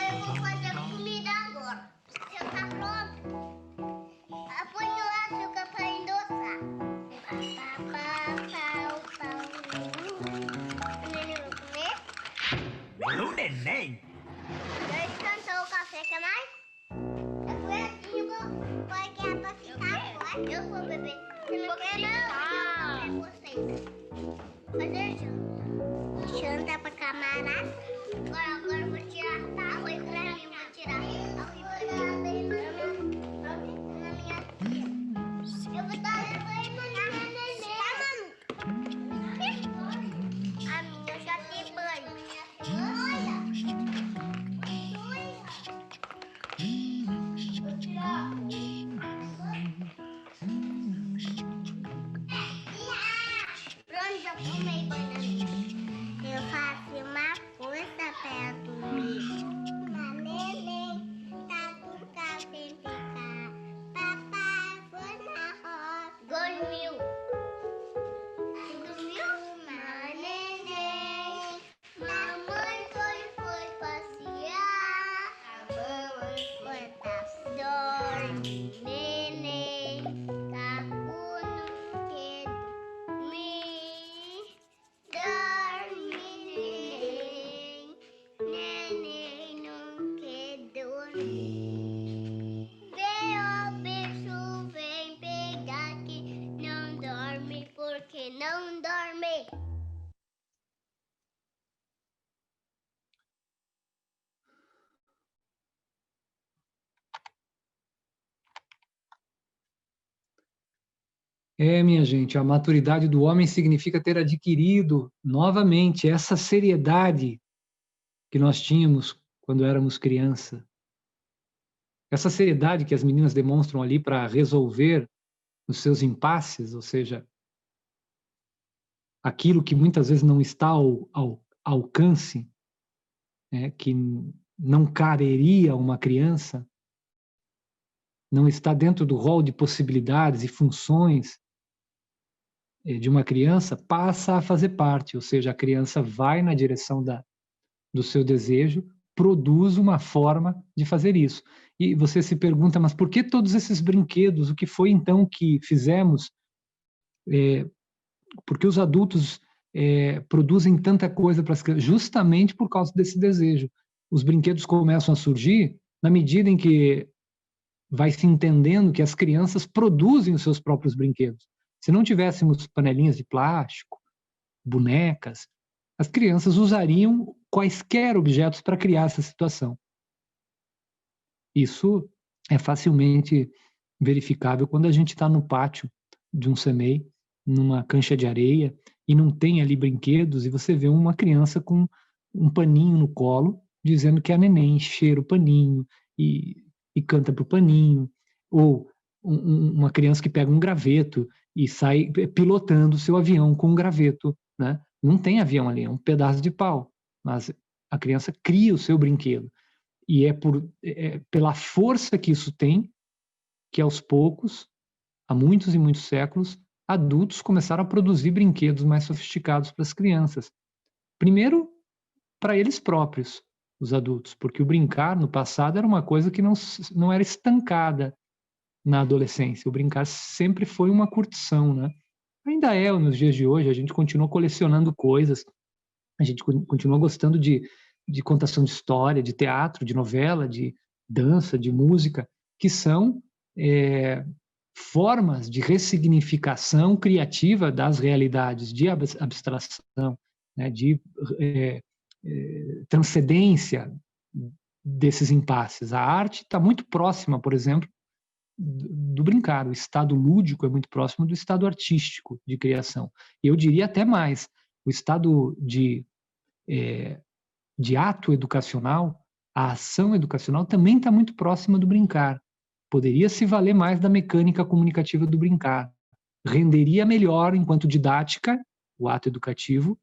Eu vou fazer comida agora. Já tá pronto? Põe o açúcar pra endossar. O neném vai comer? O neném? Já esquentou o café, quer mais? Eu fui assim, porque é pra ficar forte. Eu vou beber. Você não quer não? Eu vou vocês. Fazer janta. Janta pra camarada. Agora eu vou tirar arroz pra mim. Vou tirar arroz pra mim. Na minha tia. Eu vou dar arroz na minha neném. A minha já tem banho. Olha. Vou tirar arroz. Pronto, já tomei banho. Eu faço uma força pra dormir. A neném tá com café picar. Papai foi na roça. Dormiu. Dormiu? Na neném. Mamãe foi passear. A mamãe foi passear. Dorme, neném. Cacuno que dormir. Dorme, neném não quer dormir. Vê o bicho, vem pegar que não dorme porque não dorme. Minha gente, a maturidade do homem significa ter adquirido novamente essa seriedade que nós tínhamos quando éramos criança. Essa seriedade que as meninas demonstram ali para resolver os seus impasses, ou seja, aquilo que muitas vezes não está ao alcance, né, que não caberia a uma criança, não está dentro do rol de possibilidades e funções de uma criança, passa a fazer parte, ou seja, a criança vai na direção do seu desejo, produz uma forma de fazer isso. E você se pergunta, mas por que todos esses brinquedos? O que foi então que fizemos Por que os adultos produzem tanta coisa para as crianças? Justamente por causa desse desejo. Os brinquedos começam a surgir na medida em que vai se entendendo que as crianças produzem os seus próprios brinquedos. Se não tivéssemos panelinhas de plástico, bonecas, as crianças usariam quaisquer objetos para criar essa situação. Isso é facilmente verificável quando a gente está no pátio de um CMEI, numa cancha de areia, e não tem ali brinquedos, e você vê uma criança com um paninho no colo, dizendo que é a neném, cheira o paninho e canta pro paninho, ou uma criança que pega um graveto e sai pilotando o seu avião com um graveto, né? Não tem avião ali, é um pedaço de pau, mas a criança cria o seu brinquedo. E pela força que isso tem, que aos poucos, há muitos e muitos séculos, adultos começaram a produzir brinquedos mais sofisticados para as crianças. Primeiro, para eles próprios, os adultos, porque o brincar no passado era uma coisa que não era estancada na adolescência. O brincar sempre foi uma curtição, né? Ainda é nos dias de hoje, a gente continua colecionando coisas, a gente continua gostando de contação de história, de teatro, de novela, de dança, de música, que são formas de ressignificação criativa das realidades, de abstração, né, de transcendência desses impasses. A arte está muito próxima, por exemplo, do brincar. O estado lúdico é muito próximo do estado artístico de criação. E eu diria até mais, o estado de ato educacional, a ação educacional também está muito próxima do brincar. Poderia se valer mais da mecânica comunicativa do brincar. Renderia melhor, enquanto didática, o ato educativo,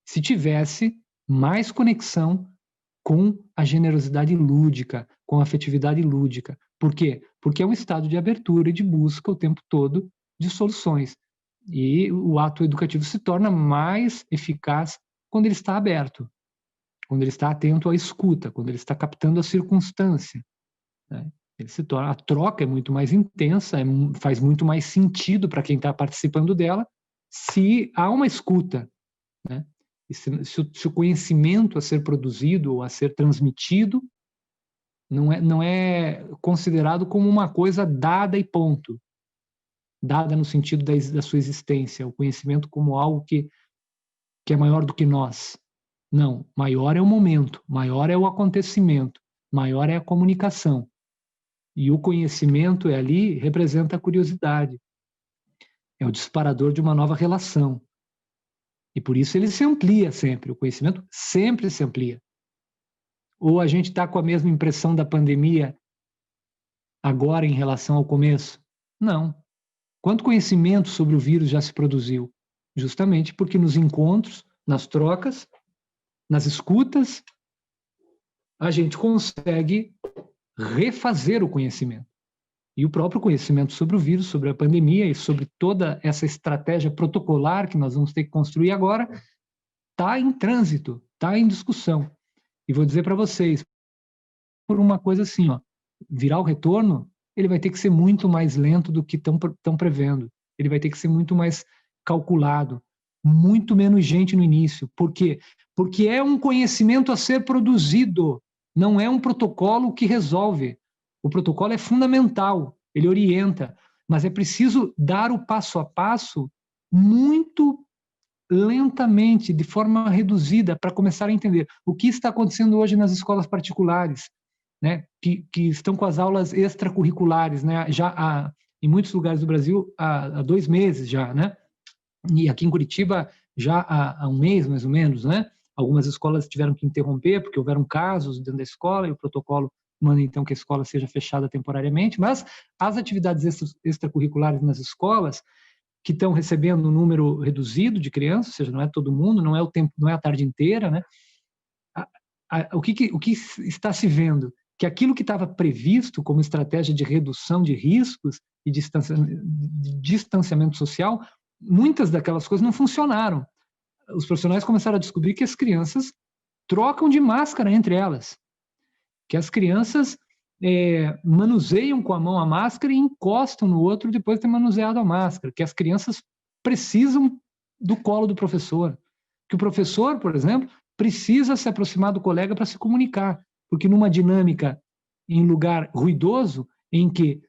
se tivesse mais conexão com a generosidade lúdica, com a afetividade lúdica. Por quê? Porque é um estado de abertura e de busca o tempo todo de soluções. E o ato educativo se torna mais eficaz quando ele está aberto, quando ele está atento à escuta, quando ele está captando a circunstância, né? Ele se torna, a troca é muito mais intensa, faz muito mais sentido para quem está participando dela, se há uma escuta, né? E se o conhecimento a ser produzido ou a ser transmitido não é considerado como uma coisa dada e ponto, dada no sentido da sua existência, o conhecimento como algo que é maior do que nós. Não, maior é o momento, maior é o acontecimento, maior é a comunicação. E o conhecimento ali representa a curiosidade. É o disparador de uma nova relação. E por isso ele se amplia sempre. O conhecimento sempre se amplia. Ou a gente está com a mesma impressão da pandemia agora em relação ao começo? Não. Quanto conhecimento sobre o vírus já se produziu? Justamente porque nos encontros, nas trocas, nas escutas, a gente consegue refazer o conhecimento. E o próprio conhecimento sobre o vírus, sobre a pandemia e sobre toda essa estratégia protocolar que nós vamos ter que construir agora, está em trânsito, está em discussão. E vou dizer para vocês, por uma coisa assim, virar o retorno, ele vai ter que ser muito mais lento do que estão prevendo. Ele vai ter que ser muito mais calculado, muito menos gente no início. Por quê? Porque é um conhecimento a ser produzido, não é um protocolo que resolve. O protocolo é fundamental, ele orienta, mas é preciso dar o passo a passo muito lentamente, de forma reduzida, para começar a entender o que está acontecendo hoje nas escolas particulares, né, que estão com as aulas extracurriculares, né, já em muitos lugares do Brasil há 2 meses já, né, e aqui em Curitiba já há 1 mês, mais ou menos, né. Algumas escolas tiveram que interromper porque houveram casos dentro da escola e o protocolo manda então que a escola seja fechada temporariamente, mas as atividades extracurriculares nas escolas, que estão recebendo um número reduzido de crianças, ou seja, não é todo mundo, não é o tempo, não é a tarde inteira, né? O que está se vendo? Que aquilo que estava previsto como estratégia de redução de riscos e de distanciamento social, muitas daquelas coisas não funcionaram. Os profissionais começaram a descobrir que as crianças trocam de máscara entre elas, que as crianças manuseiam com a mão a máscara e encostam no outro depois de ter manuseado a máscara, que as crianças precisam do colo do professor. Que o professor, por exemplo, precisa se aproximar do colega para se comunicar, porque numa dinâmica em lugar ruidoso, em que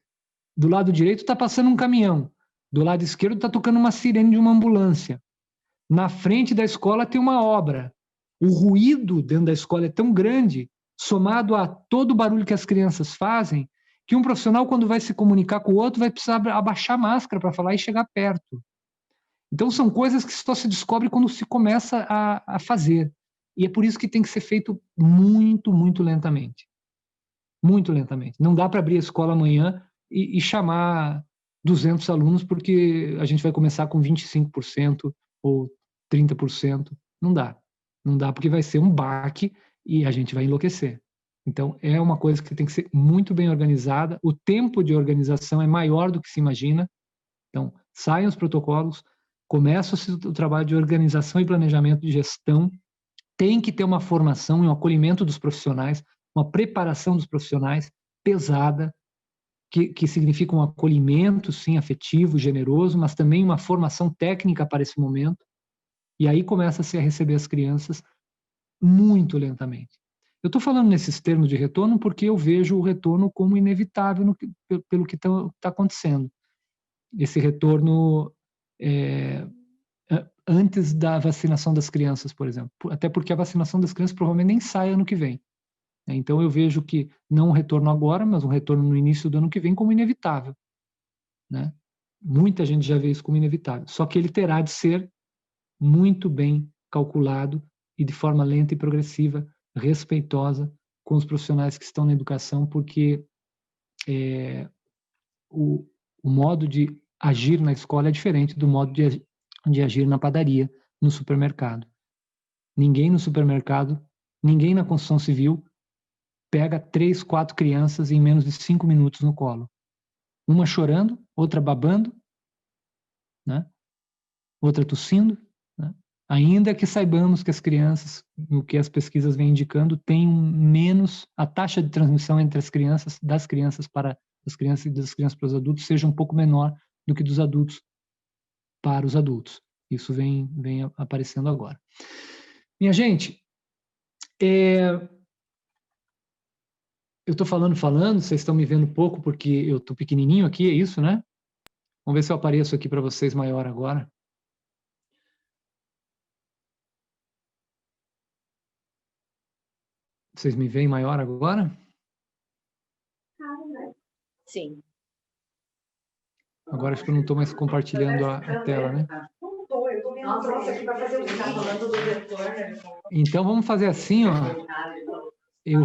do lado direito está passando um caminhão, do lado esquerdo está tocando uma sirene de uma ambulância, na frente da escola tem uma obra, o ruído dentro da escola é tão grande, somado a todo o barulho que as crianças fazem, que um profissional, quando vai se comunicar com o outro, vai precisar abaixar a máscara para falar e chegar perto. Então, são coisas que só se descobre quando se começa a fazer. E é por isso que tem que ser feito muito, muito lentamente. Muito lentamente. Não dá para abrir a escola amanhã e chamar 200 alunos, porque a gente vai começar com 25% ou 30%. Não dá. Não dá, porque vai ser um baque e a gente vai enlouquecer. Então, é uma coisa que tem que ser muito bem organizada. O tempo de organização é maior do que se imagina. Então, saiam os protocolos, começa o trabalho de organização e planejamento de gestão, tem que ter uma formação e um acolhimento dos profissionais, uma preparação dos profissionais pesada, que significa um acolhimento, sim, afetivo, generoso, mas também uma formação técnica para esse momento. E aí começa-se a receber as crianças muito lentamente. Eu estou falando nesses termos de retorno porque eu vejo o retorno como inevitável pelo que está acontecendo. Esse retorno antes da vacinação das crianças, por exemplo. Até porque a vacinação das crianças provavelmente nem sai ano que vem. Então eu vejo que não um retorno agora, mas um retorno no início do ano que vem como inevitável. Né? Muita gente já vê isso como inevitável. Só que ele terá de ser muito bem calculado e de forma lenta e progressiva, respeitosa com os profissionais que estão na educação, porque o modo de agir na escola é diferente do modo de agir na padaria, no supermercado. Ninguém no supermercado, ninguém na construção civil pega 3, 4 crianças em menos de 5 minutos no colo. Uma chorando, outra babando, né? Outra tossindo. Né? Ainda que saibamos que as crianças, no que as pesquisas vêm indicando, têm menos, a taxa de transmissão entre as crianças, das crianças para as crianças e das crianças para os adultos, seja um pouco menor do que dos adultos para os adultos. Isso vem aparecendo agora. Minha gente, eu estou falando, vocês estão me vendo pouco porque eu estou pequenininho aqui, é isso, né? Vamos ver se eu apareço aqui para vocês maior agora. Vocês me veem maior agora? Sim. Agora acho que eu não estou mais compartilhando a tela, né? Então vamos fazer assim, ó. Eu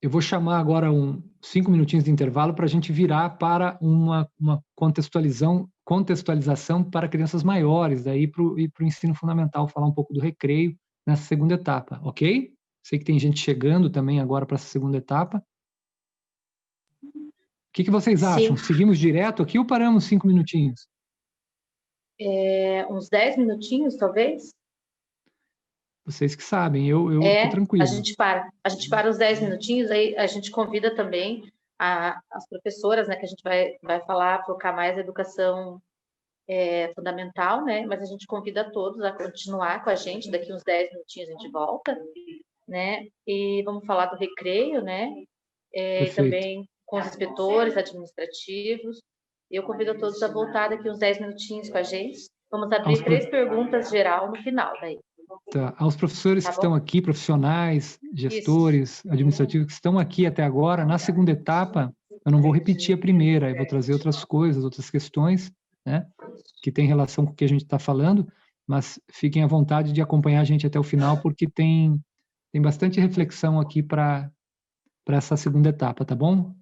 vou chamar agora 5 minutinhos de intervalo para a gente virar para uma contextualização para crianças maiores, daí para o ensino fundamental, falar um pouco do recreio nessa segunda etapa, ok? Sei que tem gente chegando também agora para essa segunda etapa. O que vocês acham? Sim. Seguimos direto aqui ou paramos 5 minutinhos? Uns 10 minutinhos, talvez? Vocês que sabem, eu tô tranquilo. A gente para os 10 minutinhos, aí a gente convida também as professoras, né, que a gente vai falar, focar mais a educação fundamental, né, mas a gente convida todos a continuar com a gente, daqui uns 10 minutinhos a gente volta, né, e vamos falar do recreio, né, e também com os inspetores administrativos. Eu convido todos a voltar daqui uns 10 minutinhos com a gente. Vamos abrir 3 perguntas geral no final daí. Tá. Aos professores que estão aqui, profissionais, gestores, administrativos que estão aqui até agora, na segunda etapa, eu não vou repetir a primeira, eu vou trazer outras coisas, outras questões, né, que tem relação com o que a gente está falando, mas fiquem à vontade de acompanhar a gente até o final, porque tem bastante reflexão aqui para essa segunda etapa, tá bom?